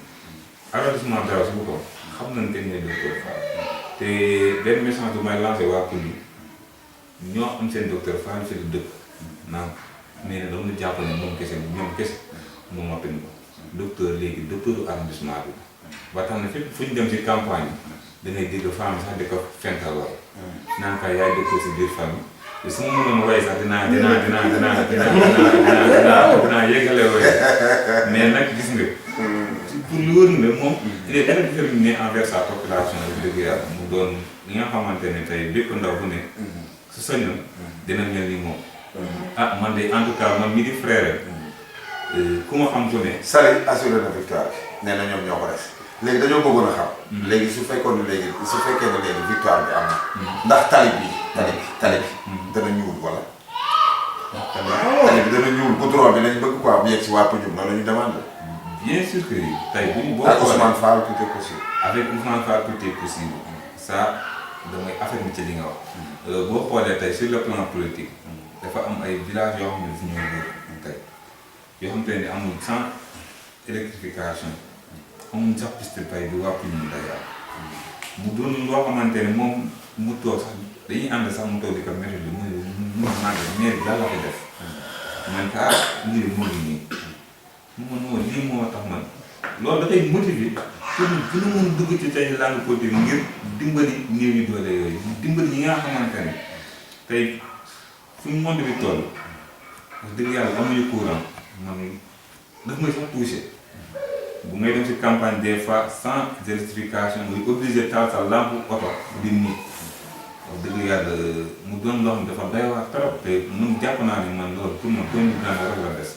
arrondissement Daraw si boppam xam nañ kañ ne docteur Fall te benn message bu may lancé waa Poundoul ñoo am seen docteur Fall fi du dëkk naan mais ne dama jàpp ne moom kese ñoom kese moom moo ko docteur léegi docteuru arrondissement bi ba tax na fépp fu ñu dem ci campagne da ngay dégg femme sax di ko fental war naan ka yaay docteur si biir famille te su ma mënoon way sax dinaa yëgale way mais nag gis nga pour lu wër nga moom il est très déterminé envers sa population bi dëgg yàlla mu doon li nga xamante ne tey bépp ndaw bu ne su sañoon dina mel ni moom ah man de en tout cas man mii di frère ku ma xam ku ne. Saly assuré na victoire bi nee na ñoom ñoo ko def léegi dañoo bëggoon a xam. léegi su fekkoon ne léegi su fekkee ne léegi victoire bi am na. ndax tali bi dana ñuul wala. tali bi dana ñuul goudron bi lañ bëgg quoi bu yegg si waa Peunjoum noonu la ñu demandé. bien sûr que tey bu ñu boo ak Ousmane Fall tout est possible. avec Ousmane Fall tout est possible ça damay affaire bi ci li nga wax. boo xoolee tey sur le plan politique. dafa am ay villages yoo xam ne dafa ñëw wër tey yoo xam te ne amul sans électrification amul sax piste tey bi waa Peunjoum Dakar mu doon loo xamante ne moom mu toog sax dañuy ànd sax mu toog di ko météo bi mu màgg mairie daal la ko def man kaa lii de moo ngi nii mu lii moo tax man loolu dafay motiver pour ñu gën a mën dugg ci tey langue politique ngir dimbali néew yu doole yooyu dimbali ñi nga xamante ne tey fu mu monde bi toll wax dëgg yàlla amuñu courant man daf may sax touché bu ngay dem ci campagne des fois sans électrification ngay obligé taal sa lampe oto di nii wax dëgg yàlla mu doon loo xam ne dafa doy waar trop te mun jàpp naa ne man loolu pour man doon ñu daan rek la des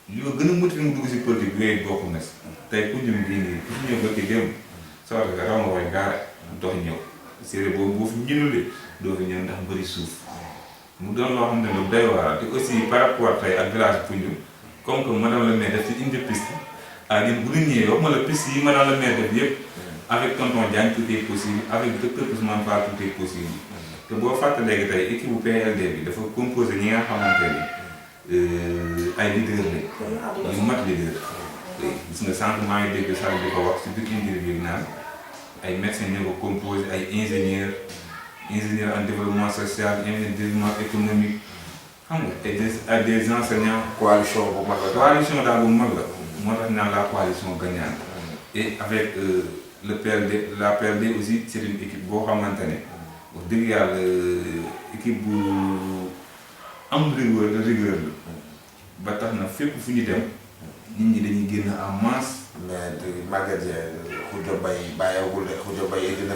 li ko gën a motivé mu dugg si politique bi yooyu bokk na si tey ku ñëw bii nii ku fi ñëw ba ci démb soo ko raw nga koy gaare dox ñëw séeréer boobu boo fi ñënulee doo fi ñëw ndax bëri suuf mu doon loo xam ne lu doy waar te aussi par rapport tey ak village Peunjoum comme que madame la maire def ci indi piste ah ñun bu ñu ñëwee wax ma la piste yi madame la maire def yëpp avec tonton Diagne tout est possible avec docteur Ousmane Fall tout est possible te boo fàttalee léegi tey équipe bu PLD bi dafa composé ñi nga xamante ni ay leader la yu mat leader gis nga sànq maa ngi dégg sax di ko wax si biir interview naan ay médecins ñoo ko composé ay ingénieur en développement social ingénieur en développement économique xam nga ay des enseignants. coalition bu mag la. coalition daal bu mag la moo tax naan la coalition gagnante et avec le PLD la PLD aussi c'est une équipe boo xamante ne wax dëgg yàlla équipe bu am rigueur la ba tax na fépp fu ñu dem nit ñi dañuy génn en masse. mais Maguette Dieng Khoudia Baye bàyyeegul de Khoudia Baye indi na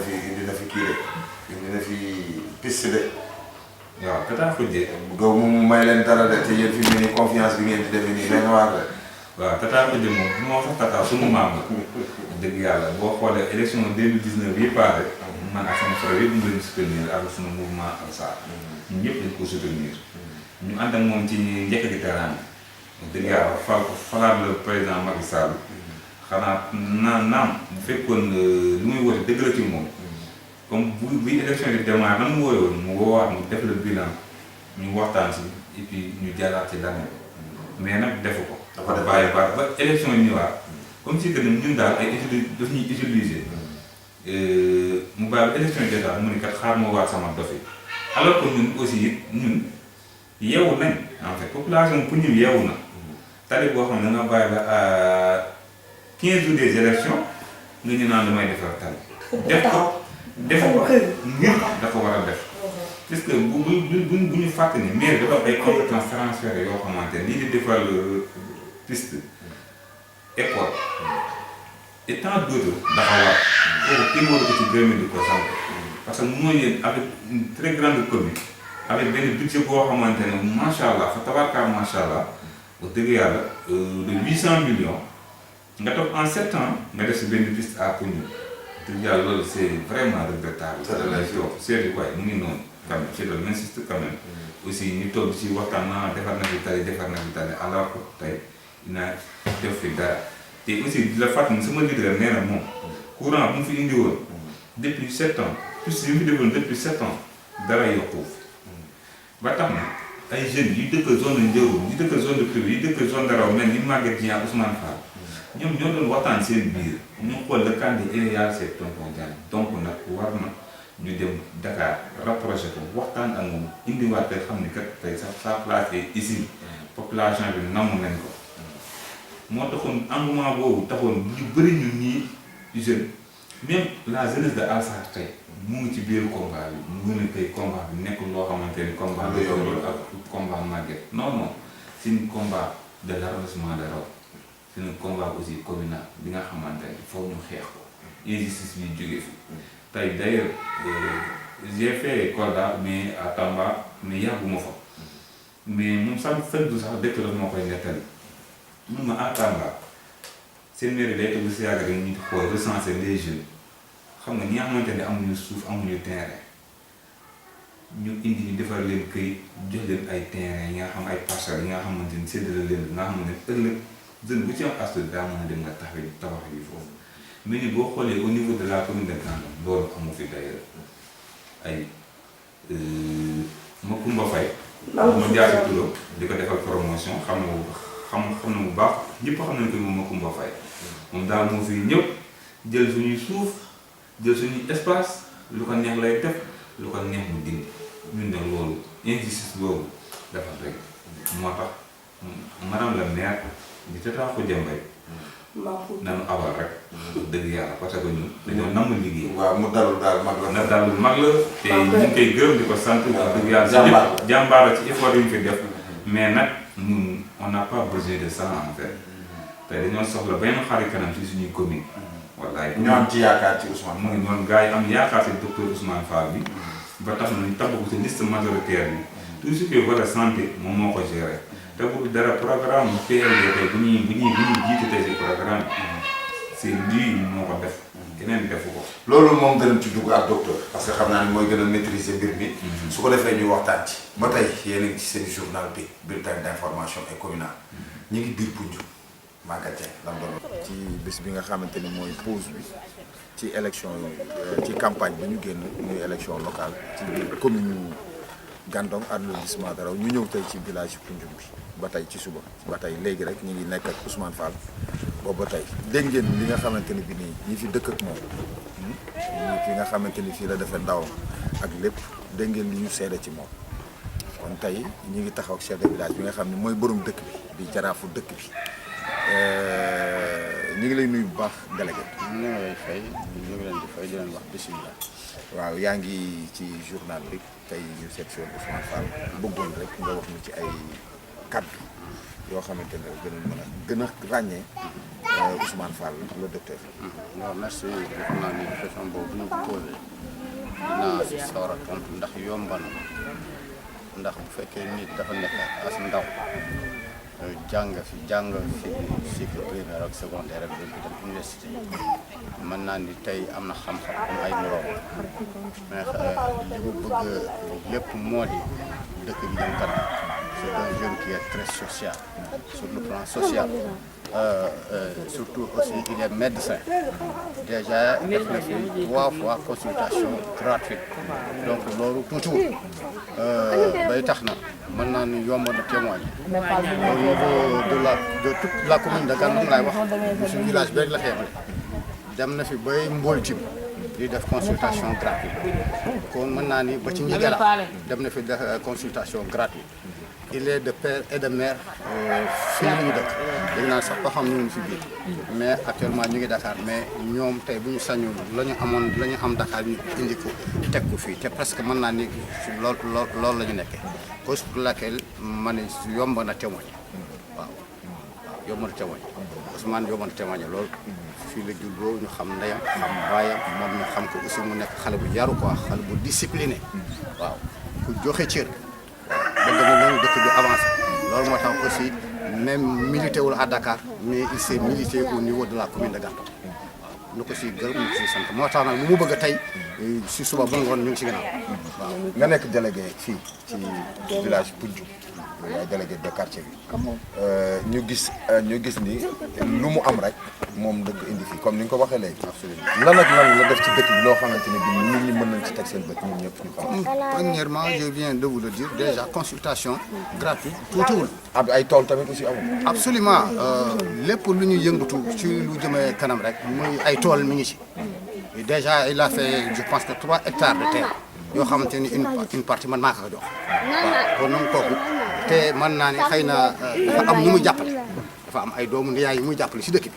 fi kii de indi na fi piste de. waaw Tata Khoudia. gaw mu may leen dara de te yéen fi mu ne nii confiance bi ngeen di defee nii benn waar de. waaw Tata Khoudia moom bu ma wax sax Tata sunu maam la. dëgg yàlla boo xoolee élection 2019 yi passé man ak sama frère yëpp ñu leen soutenir ak sunu mouvement Ansar ñun ñëpp dañ ko soutenir ñu ànd ak moom ci njëkk gi terrain dëgg yàlla falaat le président Macky Sall xanaa naam bu fekkoon lu muy woote dëgg la ci moom comme bu élection yi démarré nan mu wooyoon mu woowaat mu def le bilan ñu waxtaan si et puis ñu jàllaat ci leneen mais nag defu ko. dafa bàyyi ba élection yi ñëwaat comme si que ñun daal ay daf ñuy utiliser mu bàyyi ba élection yi jotaat mu ne kat xaar moo waat sama dof yi alors que ñun aussi ñun yeewu nañ en fait population pour ñu yeewu na tali boo xam ne da nga bàyyi ba 15 jours des élections nga ñu naan damay defar tali def ko ngir dafa war a def parce que bu ñu fàtte ni maire dafa am ay compétences transférées yoo xamante ne lii di defal piste école et tant d'autres dafa war kooku kenn waru ko ci gërëme di ko sant parce que mënoo yéen avec une très grande commune avec benn budget boo xamante ne macha allah fa tabarkaar macha allah wax dëgg yàlla de 800 millions nga toog en 7 ans nga def si benn piste à Peunjoum dëgg yàlla loolu c' est vraiment regrettable. c'est waaye mu ngi noonu quand même c'est loolu insiste quand même aussi ñu toog ci waxtaan naa defar na fi tali alors que tey dinaa def fi dara te aussi di la fàttali sama leader nee na moom courant bu mu fi indi woon depuis 7 ans plus yi mu fi defoon depuis 7 ans dara yokku ba tax na ay jeunes yu dëkk zone Ndiaroum yu dëkk zone de Privé yu dëkk zone Daraw mel ni Maguette Dieng Ousmane Fall ñoom ñoo doon waxtaan seen biir ñu xool le candidat idéal c'est tonton Diagne donc nag war na ñu dem Dakar rapproché ko waxtaan ak moom indiwaat te xam ni kat tey sa place est ici population bi namm nañ ko moo taxoon engouement boobu taxoon ñu bëri ñun ñii jeune même la jeunesse de Alsar tey mu ngi ci biir combat bi mu ngi koy combat bi nekkul loo xamante ni combat bi yombul ak combat Maguette non c'est un combat de l'arrondissement de Raw c'est un combat aussi communal bi nga xamante ni foog ñu xeex ko injustice bi jógee fi tey d'ailleurs j'ai fait Kolda mais à Tamba mais yàgguma fa mais moom chaque jour sax dëkk la moo koy nettali mun ma à Tamba seen mairie day toog si yàgg rek ñu xool recenser les jeunes xam nga ñi nga xamante ne amuñu suuf amuñu terrain ñu indi ñu defar leen këyit jox leen ay terrain yi nga xam ay parcelles yi nga xamante ni séddale leen nga xam ne ëllëg jeune bu ci am astuce daa mën a dem nga tabax yi foofu mais ni boo xoolee au niveau de la commune de Gandon loolu amu fi d'ailleurs ay Macoumba Faye ma jaar si turam di ko defal promotion xam na bu baax ñëpp xam nañ ko moom Macoumba Faye moom daal moo fi ñëpp jël suñuy suuf jël suñuy espace lu ko neex lay def lu ko neex mu dindi ñun nag loolu injustice boobu dafa rek moo tax madame la maire di Tata Khoudia Mbaye nanu abal rek dëgg yàlla parce que ñun dañoo namm liggéey. waaw mu dalul daal mag la. na daal mag la te ñu ngi koy gërëm di ko sant. dëgg yàlla jàmbaar la ci effort yi ñu fi def. mais nag ñun on n'a pas besoin de ça en fait te dañoo soxla benn xari kanam ci suñuy commune. wallaay ñu am ci yaakaar ci Ousmane. mu ngi noonu gars yi am yaakaar ci docteur Ousmane Fall bi. ba tax na ñu tabb ko ci liste majoritaire bi tout ce qui est volet santé moom moo ko géré. te bu dara programme PLD tey bu ñuy jiite tey si programme c'est lii moo ko def keneen defu ko. loolu moom danañ ci dugg ak docteur parce que xam naa ne mooy gën a maîtriser mbir mi. su ko defee ñuy waxtaan ci. ba tey yéen a ngi ci seen journal bi bulletin d'information et communal ñu ngi biir Poundiougne Maguette lan doon ci bés bi nga xamante ni mooy pause bi ci élection ci campagne bi ñu génn muy élection locale ci biir commune Gandon arrondissement Daraw ñu ñëw tey ci village Poundiougne bi ba tey ci suba ba tey léegi rek ñu ngi nekk ak Ousmane Fall boobu ba tey dégg ngeen li nga xamante ni bi nii ñi fi dëkk ak moom ñi fi nga xamante ni fii la defee ndawam ak lépp dégg ngeen li ñu seede ci moom kon tey ñi ngi taxaw ak chef de village bi nga xam ne mooy borom dëkk bi di jaraafu dëkk bi ñu ngi lay nuyu bu baax délégué. ñu ngi lay fay ñu ngi leen di fay di leen wax bisimilah. waaw yaa ngi ci journal bi tey ñu seet si woon Ousmane Fall bëggoon rek nga wax ñu ci ay kaddu yoo xamante ne gën a ràññee Ousmane Fall le docteur. waaw merci defe naa ni question boobu bu ñu ko posé dinaa si sawar a tontu ndax yomb na ndax bu fekkee nit dafa nekk as ndaw jàng fi cycle primaire ak secondaire ak dem université mën naa ni tey am na xam-xam comme ay moroom mais li mu bëgg lépp moo di dëkk bi jëm kanam c'est un jeune qui est très social sur le plan social surtout aussi il est médecin déjà def na fi 3 fois consultation gratuite donc loolu tuutiwul bay tax na mën naa ni yomb na témoigner au niveau de toute la commune de Gandon laay wax suñu village bi rek la xeemale dem na fi bay Mbol Tim di def consultation gratuite kon mën naa ni ba ci Ñigala dem na fi def consultation gratuite il est de père et de mère fii la ñu dëkk dégg naa sax ba xam ñu ngi fi biir mais actuellement ñu ngi Dakar mais ñoom tey bu ñu sañoon la ñu am Dakar ñu indi ko teg ko fii te presque mën naa ni loolu la ñu nekkee cause pour laquelle ma ne yomb na témoigner waaw yomb na témoigner Ousmane yomb na témoigner loolu fii la juddoo ñu xam ndeyam xam baayam moom ñu xam ko aussi mu nekk xale bu yaru quoi xale bu discipliné waaw ku joxe cër ba dëgg nañu dëkk bi avancé loolu moo tax aussi même milité wul à Dakar mais il s'est milité au niveau de la commune de Gandon waaw ñu ko si gërëm ñu si sant moo tax nag lu mu bëgg a tey si suba ba ngoon ñu ngi si gannaaw waaw. nga nekk délégué fii ci village Poundiougne yaay délégué de quartier bi ñu gis ni lu mu am rek moom dëkk indi fii comme ni nga ko waxee léegi. absolument lan ak lan la def ci dëkk bi loo xamante ne bi nit ñi mën nañ ci teg seen bët ñun ñëpp ñu xam. Premièrement je viens de vous le dire déjà consultation gratuite tuutiwul. ay tool tamit aussi amul. absolument lépp lu ñu yëngatu ci lu jëmee kanam rek muy ay tool mi ngi ci déjà il a fait je pense que 3 hectares de terre yoo xamante ni une partie man maa ko jox waaw kon nag kooku te mën naa ne xëy na dafa am ñu muy jàppale dafa am ay doomu ndiyaay yu muy jàppale si dëkk bi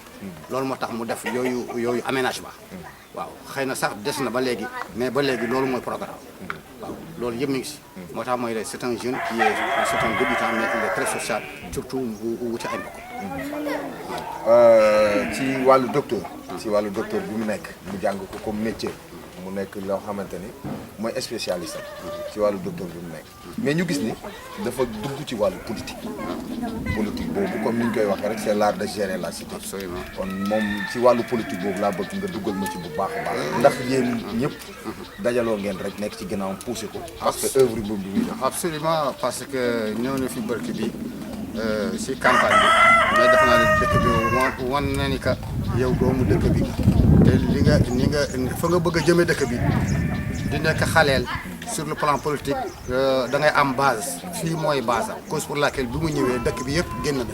loolu moo tax mu def yooyu aménagement waaw xëy na sax des na ba léegi mais ba léegi loolu mooy programme waaw loolu yëpp mi ngi si moo tax mooy c'est un jeune qui est c'est un débutant mais il est très social surtout mu wuti ay mbokk. ci wàllu docteur bi mu nekk mu jàng ko comme métier mu nekk loo xamante ni mooy spécialiste ci wàllu docteur bi mu nekk mais ñu gis ni dafa dugg ci wàllu politique boobu comme ni ñu koy waxee rek c'est l'art de gérer la cité. Absolument. kon moom ci wàllu politique boobu laa bëgg nga duggal ma ci bu baax a baax ndax yéen ñëpp dajaloo ngeen rek nekk ci ginnaawam poussé ko parce que œuvre boobu bi muy def. Absolument, parce que ñëw na fi barki bi si campagne bi mais def naa ne dëkk bi wan na ni ka yow doomu dëkk bi te ni nga fa nga bëgg a jëmee dëkk bi di nekk xaleel sur le plan politique da ngay am base fii mooy base am cause pour laquelle bi mu ñëwee dëkk bi yëpp génn na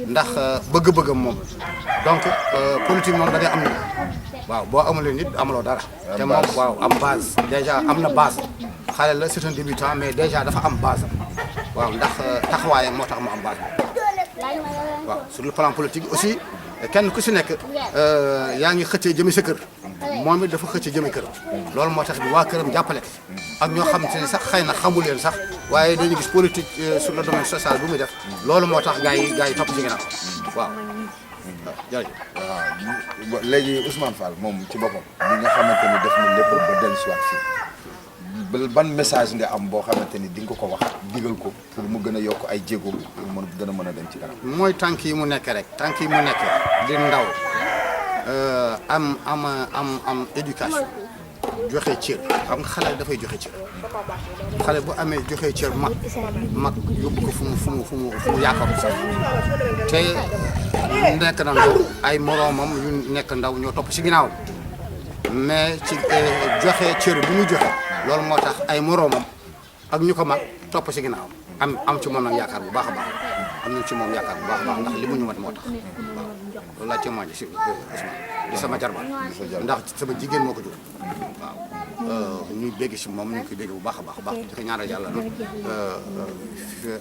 ndax bëgg-bëggam moom donc politique moom da ngay am nit waaw boo amulee nit amuloo dara te moom waaw am base déjà am na base xale la c'est un débutant mais déjà dafa am base waaw ndax taxawaayam moo tax mu am base waaw sur le plan politique aussi kenn ku si nekk yaa ngi xëccee jëme sa kër moom it dafa xëccee jëme kër loolu moo tax bi waa këram jàppale ak ñoo xam te ne sax xëy na xamul leen sax waaye dañu gis politique sur le domaine social bu muy def loolu moo tax gars yi topp ci ginnaaw waaw jërëjëf. waaw léegi Ousmane Fall moom ci boppam bi nga xamante ni def na lépp ba dellusiwaat fii ban message nga am boo xamante ni di nga ko wax digal ko pour mu gën a yokk ay jéego pour mu gën a mën a dem ci kanam. mooy tànk yi mu nekk rek tànk yi mu nekk di ndaw am éducation joxe cër xam nga xale dafay joxe cër xale bu amee joxe cër mag yóbbu ko fu mu yaakaar te nekk na ndaw ay moroomam yu nekk ndaw ñoo topp ci ginnaaw mais ci joxe cër bi mu joxe loolu moo tax ay moroomam ak ñu ko mag topp ci ginnaaw am ci moom nag yaakaar bu baax a baax am nañ ci moom yaakaar bu baax a baax ndax li mu ñu mat moo tax waaw loolu laa témoigné si Ousmane di sama jarbaat ndax sama jigéen moo ko jur waaw ñuy bégg si moom ñu ngi koy bégg bu baax a baax di ko ñaanal yàlla nag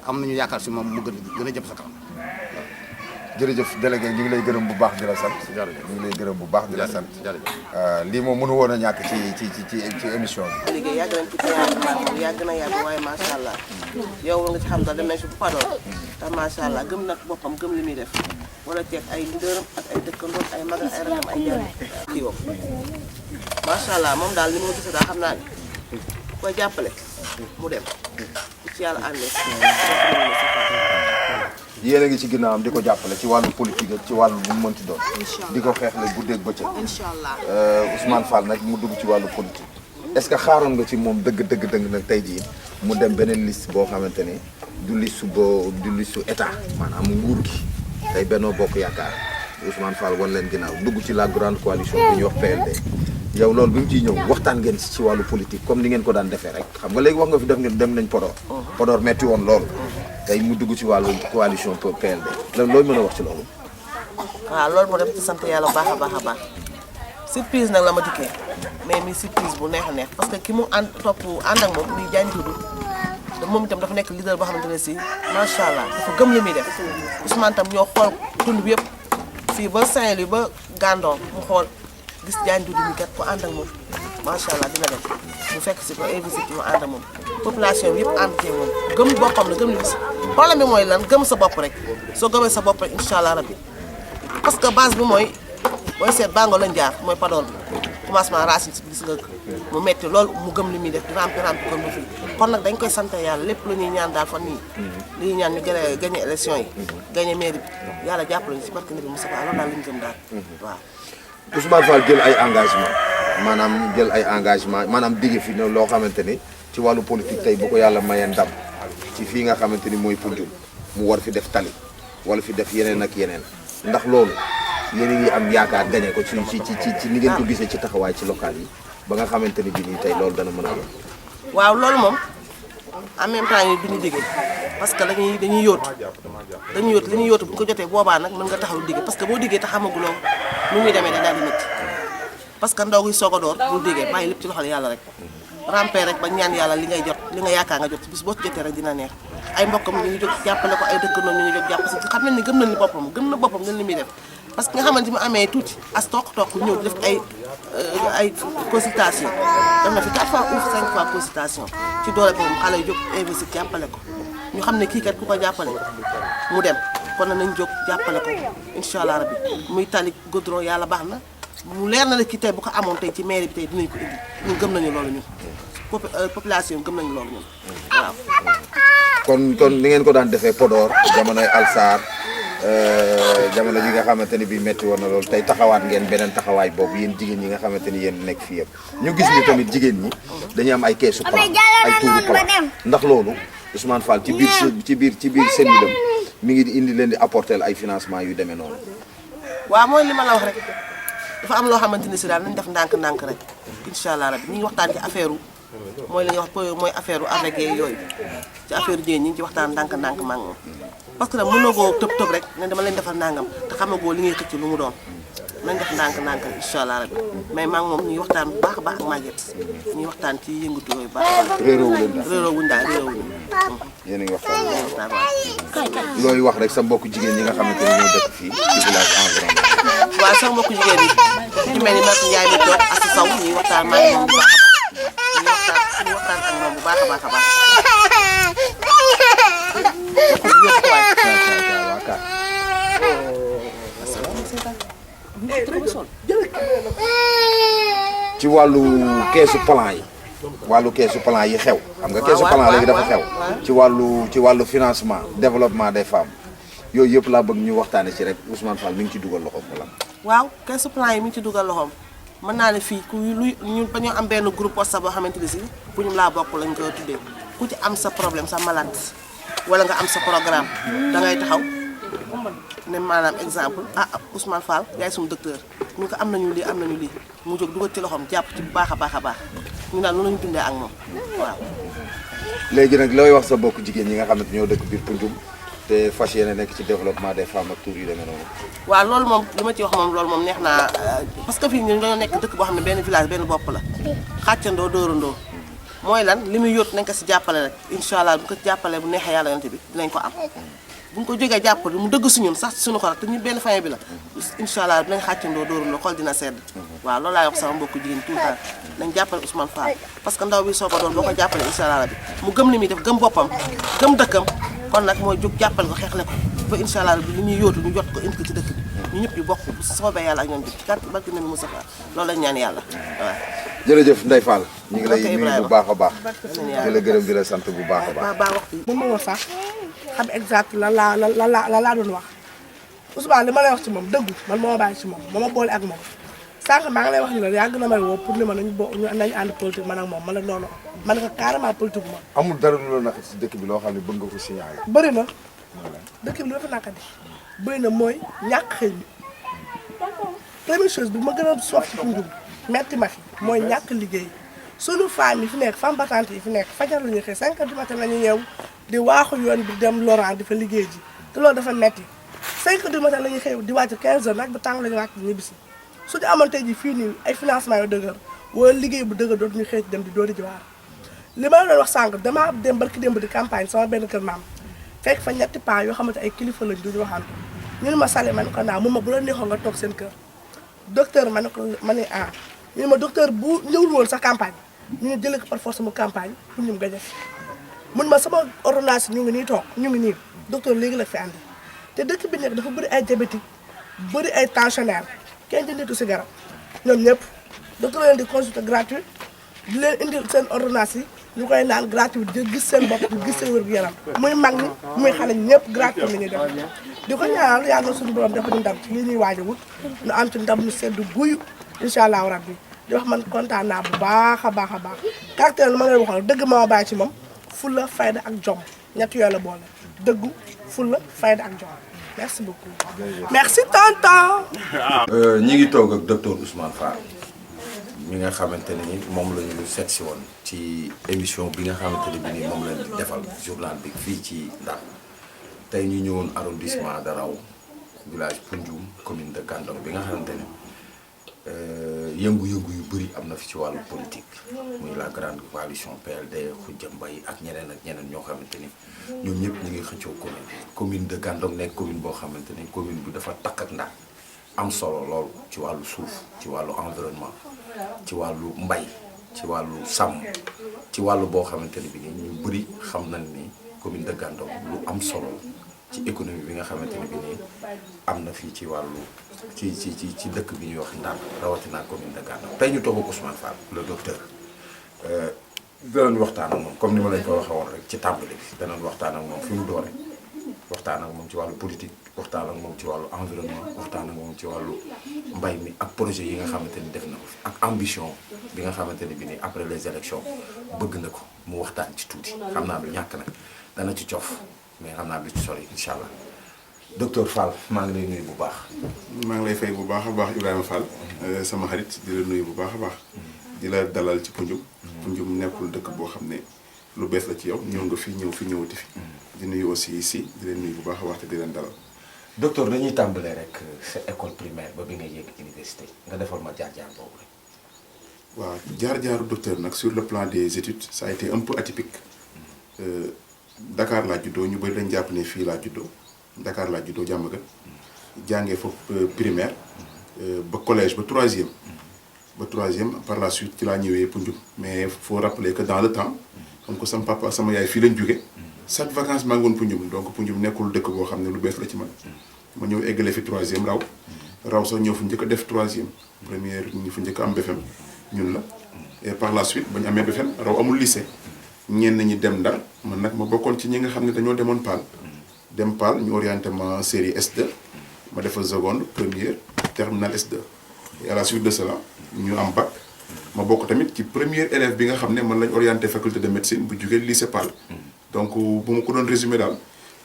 am nañu yaakaar si moom mu gën a jëm sa kanam. jërëjëf délégué ñu ngi lay gërëm bu baax di la sant. jërëjëf ñu ngi lay gërëm bu baax di la sant. jërëjëf lii moom mënu woon a ñàkk ci émission bi. liggéey yàgg nañ ci théâtre yàgg na yàgg waaye macha allah yow nga ci xam daal dem nañ fi bu Pador te macha allah gëm nag boppam gëm li muy def wala teeg ay leaderam ak ay dëkkandoom ay magam ay rakam ay jàll kii woo macha allah moom daal li ma gisee daal xam naa ne koy jàppale mu dem ci yàlla àndee. yéen a ngi ci ginnaawam di ko jàppale ci wàllu politique ak ci wàllu bu mu mënti doon. di ko xeexle guddeeg bëccëg. incha allah Ousmane Fall nag mu dugg ci wàllu politique. est-ce que xaaroon nga ci moom dëgg nag tey jii mu dem beneen liste boo xamante ni du liste état maanaam nguur gi tey Benno Bokk Yaakaar Ousmane Fall wan leen ginnaaw dugg ci la grande coalition bu ñuy wax PLD. yow loolu bi mu ciy ñëw waxtaan ngeen ci wàllu politique comme ni ngeen ko daan defee rek xam nga léegi wax nga fi def ngeen dem nañ Podor. Podor metti woon loolu. tey mu dugg ci wàllu coalition PLD looy mën a wax ci loolu. waaw loolu moo def ci sant yàlla baax a baax surprise nag la ma dikkee mais mi surprise bu neex a neex parce que ki mu ànd ak moom muy Diagne Doudou te moom itam dafa nekk leader boo xamante ne si macha allah dafa gëm li muy def Ousmane tam ñoo xool tund bi yëpp fii ba Saint-Louis ba Gandon mu xool gis Diagne Doudou mi kat ku ànd ak moom macha allah dina def mu fekk si ko investir mu ànd ak moom population bi yëpp ànd cee moom gëm boppam la gëm li bis problème bi mooy lan gëm sa bopp rek soo gëmee sa bopp rek incha allah rabbi parce que base bi mooy seet bàngo lañ jaar mooy Pador bi commencement racine si gis nga mu metti loolu mu gëm li muy def di rampi gëm lu fii kon nag dañ koy sant yàlla lépp lu ñuy ñaan daal fan nii li ñuy ñaan ñu gagné élection yi gagné mairie bi yàlla jàppale ñu si barke Nabi Moussa loolu daal la ñu gëm daal waaw. Ousmane Fall jël ay engagement maanaam digge fi ne loo xamante ni ci wàllu politique tey bu ko yàlla mayee ndam ci fii nga xamante ni mooy Foundiougne mu war fi def tali wala fi def yeneen ak yeneen ndax loolu yéen a ngi am yaakaar gañe ko ci ni ngeen ko gisee ci taxawaay ci local yi ba nga xamante ni bi nii tey loolu dana mën a am. waaw loolu moom en même temps yi bi ñu diggee parce que dañuy yóotu li ñuy yóotu bu ñu ko jotee boobaa nag mën nga taxaw diggee parce que boo diggee te xamaguloo nu muy demee daal di métti parce que ndaw gi soog a door bul diggee bàyyi lépp ci loxol yàlla rek ramper rek ba ñaan yàlla li ngay jot li nga yaakaar nga jot bis boo ci jotee rek dina neex ay mbokkam ñu ngi jóg jàppale ko ay dëkkandoom ñu ngi jóg jàpp parce que xam nañ ni gëm na boppam gën li muy def parce que nga xamante ni mu amee tuuti as toq ñëw def ay consultation def na fi 4 fois ou 5 fois consultation ci doole boobu xale yu jóg investir jàppale ko ñu xam ne kii kat ku ko jàppale mu dem kon nañ jóg jàppale ko incha allah rabbi muy tali goudron yàlla baax na mu leer na la ki tey bu ko amoon tey ci mairie bi tey dinañ ko indi ñun gëm nañu loolu ñun population gëm nañu loolu ñun waaw. kon ni ngeen ko daan defee Podor jamonoy Alsar jamono ji nga xamante ni bii métti woon na loolu tey taxawaat ngeen beneen taxawaay boobu yéen jigéen ñi nga xamante ni yéen nekk fii yëpp ñu gis ni tamit jigéen ñi dañuy am ay keesu plan ay tuuru plan ndax loolu Ousmane Fall ci biir cellule am mi ngi indi leen di apporter ay financement yu demee noonu. waaw mooy li ma la wax rek dafa am loo xamante ni si daal nañ def ndànk-ndànk rek incha allah rabi ñu ngi waxtaan ci affaire mooy li ñuy wax mooy affaire arrêté yooyu ci affaire jigéen ñi ngi ci waxtaan ndànk-ndànk maa ngi moom parce que nag mënagoo tëb rek ne dama leen defal nangam te xamagoo li ngay xëcc lu mu doon nañ def ndànk-ndànk rek incha allah rabi mais maa ngi moom ñuy waxtaan bu baax a baax ak Maguette ñuy waxtaan ci yëngatu yooyu baax a baax. réeróo wuñ daal yéen a ngi waxtaan looy wax rek sa mbokku jigéen ñi nga xamante ni ñoo dëkk fii ci village environ. waaw sama mbokku jigéen yi ci mel ni Mate Ndiaye mi toog ak Sow ñuy waxtaan maa ngi moom bu baax a baax ñuy waxtaan ak moom bu baax a baax a baax. ci wàllu keesu plan yi. wàllu keesu plan yi xew. xam nga keesu plan léegi dafa xew. ci wàllu financement développement des femmes yooyu yëpp laa bëgg ñu waxtaane ci rek Ousmane Fall mi ngi ci dugal loxoom wala. waaw keesu plan yi mi ngi ci dugal loxoom mën naa ne fii ku luy ñun dañoo am benn groupe WhatsApp boo xamante ni si bu ñu laa bokk lañ ko tuddee ku ci am sa problème sa malade wala nga am sa programme da ngay taxaw ne maanaam exemple Ousmane Fall yaay suñu docteur ñu ko am nañu lii mu jóg dugal ci loxoom jàpp ci bu baax a baax a baax ñu naan noonu la ñu dundee ak moom waaw. léegi nag looy wax sa bokk jigéen ñi nga xamante ñoo dëkk biir Koungheul te fas yéene nekk ci développement des femmes ak tur yu demee noonu. waaw loolu moom li ma ci wax moom loolu moom neex naa parce que fii ñu dañoo nekk dëkk boo xam ne benn village benn bopp la xàccandoo dóorandoo mooy lan li muy yóot nañ ko si jàppale rek incha allah bu ko jàppalee bu neexee yàlla yonte bi dinañ ko am bu ñu ko jógee jàppale mu dëgg suñun sax suñu xol te ñu benn famille bi la incha allah dinañ xàccandoo dóorandoo xol dina sedd waaw loolu laay wax sama mbokku jigéen tout le temps nañ jàppale Ousmane Fall parce que ndaw bi soo ko doon boo ko jàppale incha allah bi mu gëm li muy def gëm boppam gëm dëkkam kon nag mooy jóg jàppale ko xeexle ko ba incha allah bi li ñuy yóotu ñu jot ko indi ko ci dëkk bi ñu ñëpp ñu bokk bu soobee yàlla ak ñoom bi ci kat barke nabi Moussa loolu lañ ñaan yàlla waaw. jërëjëf Ndeye Fall ñu ngi lay nuyu bu baax a baax di la gërëm di la sant bu baax a baax. mën ma woon sax xam exact lan laa doon wax Ousmane li ma lay wax ci moom dëggu man moo ma bàyyi ci moom moo ma boole ak moom sànq maa ngi lay wax ni la yàgg na may woo pour ni ma nañu ànd politique man ak moom man la noonu man ko carrément politique moom. amul dara lu la naka ci dëkk bi loo xam ne bëgg nga ko signaler. bëri na dëkk bi lu dafa naka di bëri na mooy ñàkk xëy bi première chose bi ma gën a soof ci Koungheul metti ma fi mooy ñàkk liggéey sunu femmes yi fi nekk femme battante yi fi nekk fajar la ñuy xëy 5 heures du matin la ñuy ñëw di waaxu yoon bi dem Laurent di fa liggéey ji te loolu dafa metti 5 heures du matin la ñuy xëy di wàcc 15 heures nag ba tàng la ñuy wàcc ñibbisi su ñu amoon tey ji fii nii ay financement yu dëgër wala liggéey bu dëgër dootu ñu xëy dem di doori ji waar li ma doon wax sànq damaa dem barki démb di campagne sama benn kër maam fekk fa ñetti paa yoo xamante ay kilifa lañ duñu waxantu ñu ne ma Sali ma ne ko naa mun ma bu la neexoon nga toog seen kër docteur ma ne ko ma ne ñu ne ma docteur bu ñëwul woon sax campagne ñu ne jëlee ko par force mu campagne pour ñu gañe fi mun ma sama ordonnance ñu ngi nii toog ñu ngi nii docteur léegi la fi andi te dëkk bi nekk dafa bëri ay diabétique bëri ay tensionnaire kenn jënditu si garab ñoom ñëpp docteur leen di consulter gratuit di leen indil seen ordonnance yi ñu koy naan gratuit di gis seen bopp di gis seen wér-gu-yaram muy mag ñi muy xale ñëpp gratuit la ñuy def di ko ñaanal yàlla suñu borom dafa ñu ndam ci lii ñuy waaj a wut ñu am ci ndam ñu sedd guyu incha allahu rabbi di wax man kontaan naa bu baax a baax a baax caractère lu ma leen waxoon dëgg ma bàyyi ci moom fulla fayda ak jom ñett yooyu la boole dëggu fulla fayda ak jom merci beaucoup. merci tonton. ñi ngi toog ak docteur Ousmane Fall mi nga xamante ni moom la ñu seet si woon ci émission bi nga xamante ne bii nii moom la ñu defal journal bi fii ci Ndar tey ñu ñëwoon arrondissement de Raw village Koundioum commune de Gandon bi nga xamante ne yëngu-yëngu yu bëri am na fi ci wàllu politique muy la grande coalition PLD Khoudia Mbaye ak ñeneen ñoo xamante ni ñoom ñëpp ñu ngi xëccoo commune de Gandon nekk commune boo xamante ni commune bi dafa takk ak Ndar am solo lool ci wàllu suuf ci wàllu environnement ci wàllu mbay ci wàllu sàmm ci wàllu boo xamante ni bi ñu bëri xam nañ ni commune de Gandon lu am solo ci économie bi nga xamante ni bi nii am na fii ci wàllu ci dëkk bi ñuy wax Ndar rawatina commune de Gandon tey ñu toog ak Ousmane Fall le docteur danañ waxtaan ak moom comme ni ma lañ ko waxee woon rek ci tàmbali bi danañ waxtaan ak moom fi mu doore waxtaan ak moom ci wàllu politique waxtaan ak moom ci wàllu environnement waxtaan ak moom ci wàllu mbay mi ak projet yi nga xamante ni def na ko fi ak ambition bi nga xamante ni bi nii après les élections bëgg na ko mu waxtaan ci tuuti xam naa lu ñàkk nag dana ci cof mais xam naa lu ci sori incha allah docteur Fall maa ngi lay nuyu bu baax. maa ngi lay fay bu baax a baax Ibrahima Fall sama xarit di la nuyu bu baax a baax di la dalal ci Poundioume. Poundioume nekkul dëkk boo xam ne lu bees la ci yow ñëw nga fi ñëwati fi. di nuyu aussi ici di leen nuyu bu baax a baax te di leen dalal. docteur dañuy tàmbalee rek sa école primaire ba bi nga yegg université nga defal ma jaar-jaar boobu rek. waaw jaar-jaaru docteur nag sur le plan des études ça a été un peu atypique. Dakar laa juddoo ñu bëri dañ jàpp ne fii laa juddoo Dakar laa juddoo Diamaguène jàngee foofu primaire ba collège ba troisième par la suite ci laa ñëwee Poundioume mais faut rappeler que dans le temps comme que sama papa sama yaay fii lañ jóge chaque vacances maa ngi woon Poundioume donc Poundioume nekkul dëkk boo xam ne lu bees la ci man ma ñëw eggale fi troisième raw sax ñëw fu njëkk a def troisième première ñu fu njëkk a am BFEM ñun la et par la suite ba ñu amee BFEM raw amul lycée ñenn ñi dem Ndar man nag ma bokkoon ci ñi nga xam ne dañoo demoon Paal dem Paal ñu orienté ma série S2 ma defa seconde première terminale S2 et à la suite de cela ñu am bac ma bokk tamit ci premier élève bi nga xam ne man lañ orienté faculté de médecine bu jugee lycée Paal donc bu ma ko doon résumé daal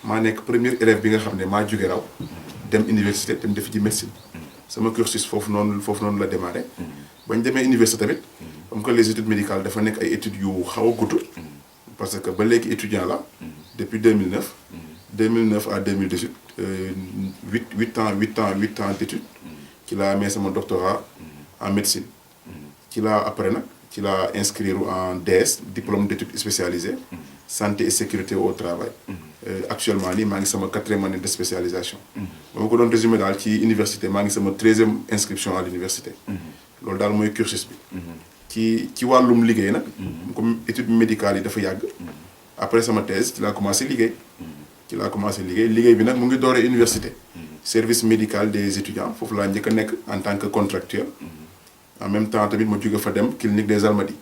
maa nekk premier élève bi nga xam ne maa jugee raw dem université dem def ci médecine sama cursus foofu noonu la démarré bañ demee université tamit comme que les études médicales dafa nekk ay études yu xaw a gudd parce que ba léegi étudiant la depuis 2009 à 2018 8 ans d'études ci laa amee sama doctorat en médecine ci laa après nag ci laa inscrire en DS diplôme d'études spécialisées santé et sécurité au travail actuellement nii maa ngi sama 4e année de spécialisation ba ma ko doon résumé daal ci université maa ngi sama 13e inscription à l'université loolu daal mooy cursus bi ci wàllum liggéey nag comme études médicales yi dafa yàgg après sama thèse ci laa commencé liggéey liggéey bi nag mu ngi dooree université service médical des étudiants foofu laa njëkk a nekk en tant que contractuel en même temps tamit ma jóge fa dem clinique des Almadies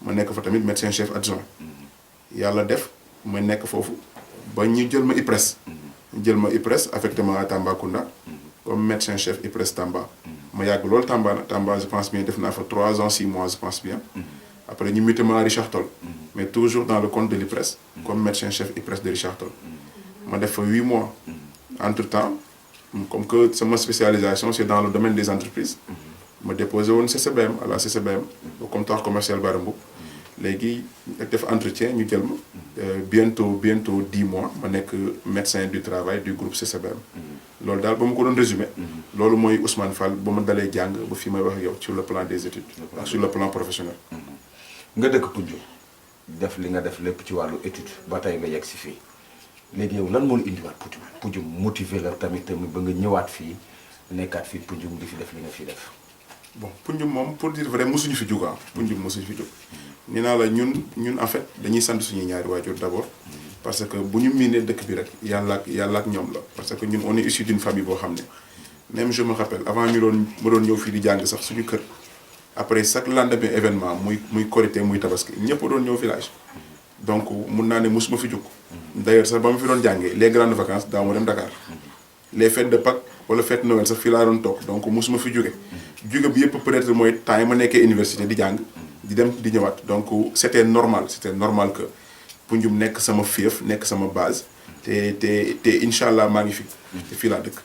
ma nekk fa tamit médecin chef adjoint yàlla def ma nekk foofu ba ñu jël ma IPRES affecté ma à Tambacounda comme médecin chef IPRES Tamba ma yàgg loolu Tamba je pense bien def naa fa 3 ans 6 mois je pense bien après ñu muté ma à Richard Toll mais toujours dans le compte de l'IPRES comme médecin chef IPRES de Richard Toll ma def fa 8 mois entre temps comme que sama spécialisation c'est dans le domaine des entreprises ma déposé woon CCBM à la CCBM au comptoir commercial Bara Mboup léegi ak def entretien ñu jël ma bientôt 10 mois ma nekk médecin du travail du groupe CCBM loolu daal ba ma ko doon résumé loolu mooy Ousmane Fall ba ma dalee jàng ba fi may wax ak yow sur le plan des études ak sur le plan professionnel. nga dëkk Poundioume def li nga def lépp ci wàllu étude ba tey nga yegg si fii léegi yow lan moo la indiwaat Poundioume motivé la tamit ba nga ñëwaat fii nekkaat fii Poundioume di fi def li nga fi def. bon Poundioume moom pour dire vrai mosuñu fi jóg Poundioume mosuñu fi jóg nee naa la ñun en fait dañuy sant suñuy ñaari waajur d'abord parce que bu ñu miinee dëkk bi rek yàlla ak ñoom la parce que ñun on est issu d'une famille boo xam ne même je me rappelle avant ma doon ñëw fii di jàng sax suñu kër après chaque lendemain événement muy Korité muy Tabaski ñëpp doon ñëw village donc mun naa ne mosuma fi jóg d'ailleurs sax ba ma fi doon jàngee les grandes vacances daaw ma dem Dakar les fêtes de Pâques wala fête Noël sax fii laa doon toog donc mosuma fi jóge bi yëpp peut-être mooy temps yi ma nekkee université di jàng di dem di ñëwaat donc c'était normal que Poundioume nekk sama fief nekk sama base te incha allah maa ngi fi te fii laa dëkk.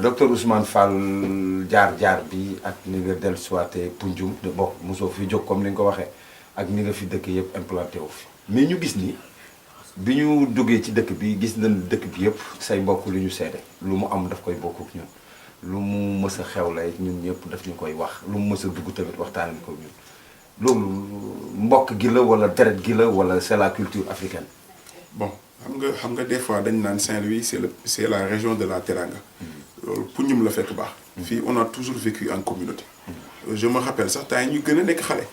docteur Ousmane Fall jaar bi ak ni nga dellusiwaatee Poundioume bon mosoo fi jóg comme ni nga ko waxee ak ni nga fi dëkk yëpp implanté wu fi mais ñu gis ni bi ñu duggee ci dëkk bi gis nañ dëkk bi yëpp say mbokk lu ñu seede lu mu am daf koy bokk ak ñun. lu mu mës a xewle ñun ñëpp daf ñu koy wax lu mu mës a dugg tamit waxtaan ko ñun loolu mbokk gi la wala deret gi la wala c'est la culture africaine. bon xam nga des fois dañ naan Saint-Louis c'est la région de la Teranga. loolu Poundioume la fekk baax. fii on a toujours vécu en communauté. je me rappelle sax temps yi ñu gën a nekk xale.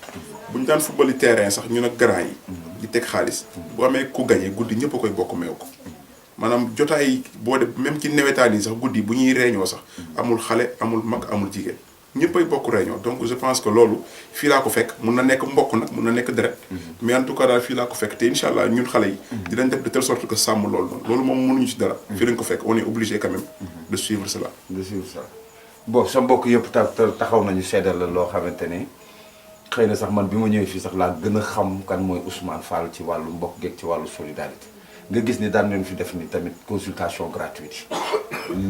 bu ñu daan football terrain sax ñun ak grand yi. di teg xaalis. bu amee ku gagné guddi ñëpp a koy bokk meew ko. maanaam jotaay boo de même ci nawetaan yi sax guddi bu ñuy réunion sax amul xale amul mag amul jigéen ñëpp ay bokk réunion donc je pense que loolu fii laa ko fekk mun na nekk mbokk nag mun na nekk deret mais en tout cas daal fii laa ko fekk te incha allah ñun xale yi dinañ def de telle sorte que sàmm loolu noonu loolu moom mënuñu ci dara fii lañ ko fekk on est obligé quand même de suivre cela de suivre ça bon sa mbokk yëpp taxaw nañu seedal la loo xamante ne xëy na sax man bi ma ñëwee fii sax laa gën a xam kan mooy Ousmane Fall ci wàllu mbokk geeg ci wàllu solidarité nga gis ni daan leen fi def ni tamit consultation gratuite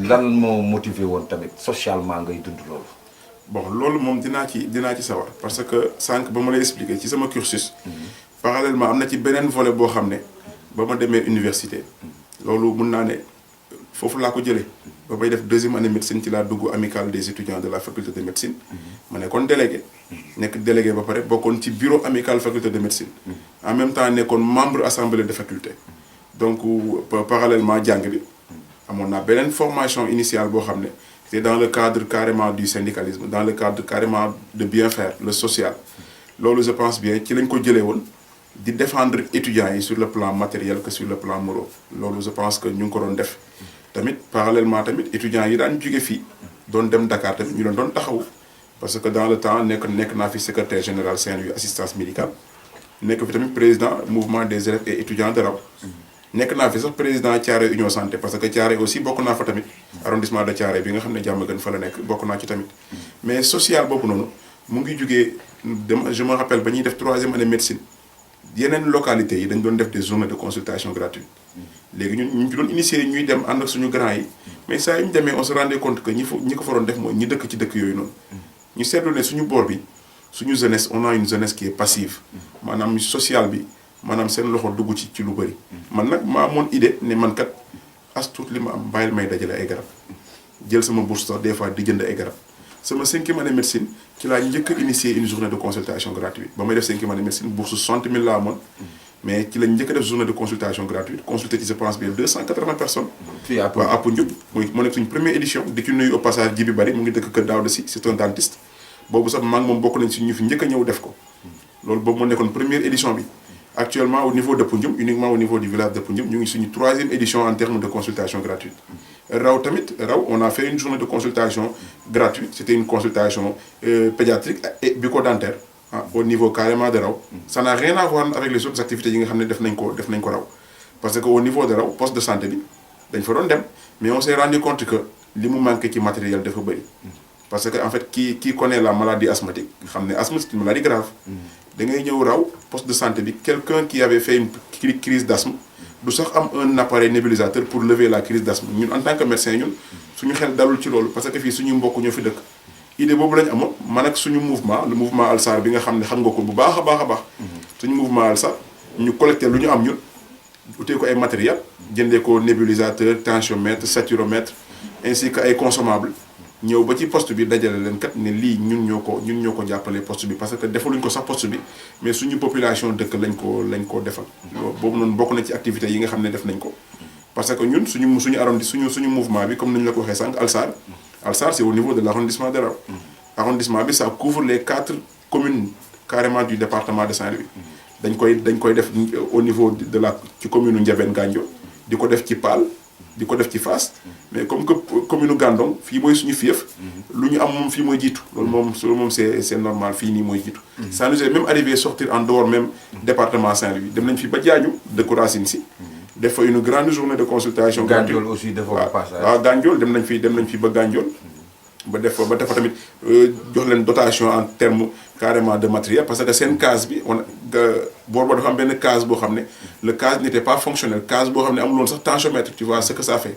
lan moo motivé woon tamit socialement ngay dund loolu. bon loolu moom dinaa ci sawar parce que sànq ba ma lay expliquer ci sama cursus parallèlement am na ci beneen volet boo xam ne ba ma demee université loolu mun naa ne foofu laa ko jëlee ba may def deuxième année médecine ci laa dugg amicale des étudiants de la faculté de médecine ma nekkoon délégué nekk délégué ba pare bokkoon ci bureau amical faculté de médecine en même temps nekkoon membre assemblée de faculté donc parallèlement jàng bi amoon naa beneen formation initiale boo xam ne c'est dans le cadre carrément du syndicalisme dans le cadre carrément de bien faire le social loolu je pense bien ci lañ ko jëlee woon di défendre étudiants yi sur le plan matériel que sur le plan moral loolu je pense que ñu ngi ko doon def tamit parallèlement tamit étudiants yi daan jóge fii doon dem Dakar tamit ñu leen doon taxaw parce que dans le temps nekk naa fi secrétaire général Saint-Louis assistance médicale nekk fi tamit président mouvement des élèves et étudiants de Raw nekk naa fi sax président Thiaroye Union Santé parce que Thiaroye aussi bokk naa fa tamit arrondissement de Thiaroye bi nga xam ne Diamaguène fa la nekk bokk naa ci tamit mais social boobu noonu mu ngi jugee je me rappelle ba ñuy def 3e année médecine yeneen localités yi dañ doon def des journées de consultation gratuite léegi ñu ci doon initier ñuy dem ànd ak suñu grand yi mais saa yu ñu demee on se rendait compte que ñi ko fa doon def mooy ñi dëkk ci dëkk yooyu noonu ñu seetlu ne suñu boor bi suñu jeunesse on a une jeunesse qui est passive maanaam social bi maanaam seen loxo dugg ci lu bëri man nag ma amoon idée ne man kat as tuut li ma am bàyyil may dajale ay garab jël sama bourse sax des fois di jënd ay garab sama 5e année médecine ci laa njëkk a initier une journée de consultation gratuite ba may def 5e année médecine bourse 60 000 laa amoon mais ci lañ njëkk a def journée de consultation gratuite consulté ci je pense bien 280 personnes. fii à Poundioub moo nekk suñu première édition di ci nuyu au passage Djibi Bari mu ngi dëkk Kër Daouda Sy c'est un dentiste boobu sax maa ngi moom bokk nañ si ñu fi njëkk a ñëw def ko loolu boobu moo nekkoon première édition bi. Actuellement, au niveau de Poundioub, uniquement au niveau du village de Poundioub, nous sommes une 3e édition en termes de consultation gratuite. Raw, on a fait une journée de consultation gratuite. C'était une consultation pédiatrique et bucco-dentaire au niveau carrément de Raw. Ça n'a rien à voir avec les autres activités que nous avons fait Raw. Parce qu'au niveau de Raw, poste de santé, nous avons fait mais on s'est rendu compte que ce qui manque de matériel de beaucoup. Parce que en fait, qui connaît la maladie asthmatique, l'asthme c'est une maladie grave. Da ngay ñëw Raw poste de santé bi quelqu'un qui avait fait une crise d'asthme du sax am un appareil nébulisateur pour lever la crise d'asthme ñun en tant que médecin ñun suñu xel dalul ci loolu parce que fii suñu mbokk ñoo fi dëkk idée boobu lañ amoon man ak suñu mouvement le mouvement Alsar bi nga xam ne xam nga ko bu baax a baax suñu mouvement Alsar ñu collecté lu ñu am ñun utee ko ay matériel jëndee ko nébulisateur tensiomètre saturomètre ainsi que ay consommables ñëw ba ci poste bi dajale leen kat ne lii ñun ñoo ko jàppale poste bi parce que defaluñ ko sax poste bi mais suñu population dëkk lañ ko defal. boobu noonu bokk na ci activités yi nga xam ne def nañ ko. parce que ñun suñu suñu mouvement bi comme nañu la ko waxee sànq Alsar c'est au niveau de l'arrondissement de Raw. arrondissement bi ça couvre les 4 communes carrément du département de Saint-Louis. dañ koy def au niveau de la ci commune Ndiabène Gandio di ko def ci Paal. di ko def ci Fass mais comme que commune Gandon fii mooy suñu fief lu ñu am moom fii mooy jiitu loolu moom c'est normal fii nii mooy jiitu ça nous est même arrivé sortir en dehors même département Saint-Louis dem nañ fi ba Diagne dëkk Racine Sy def fa une grande journée de consultation gratuite Gandiol aussi dafa passage waaw Gandiol dem nañ fi ba Gandiol ba def fa tamit jox leen dotation en terme carrément de matériel parce que seen case bi boor ba dafa am benn case boo xam ne le case n'était pas fonctionnel case boo xam ne amuloon sax tensiomètre tu vois ce que ça fait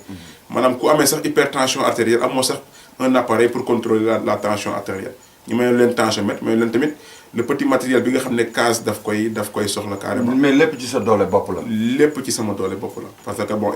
maanaam ku amee sax hypertension artérielle amoo sax un appareil pour contrôler la tension artérielle ñu may leen tensiomètre may leen tamit le petit matériel bi nga xam ne case daf koy soxla carrément. mais lépp ci sa doole bopp la. lépp ci sama doole bopp la parce que bon.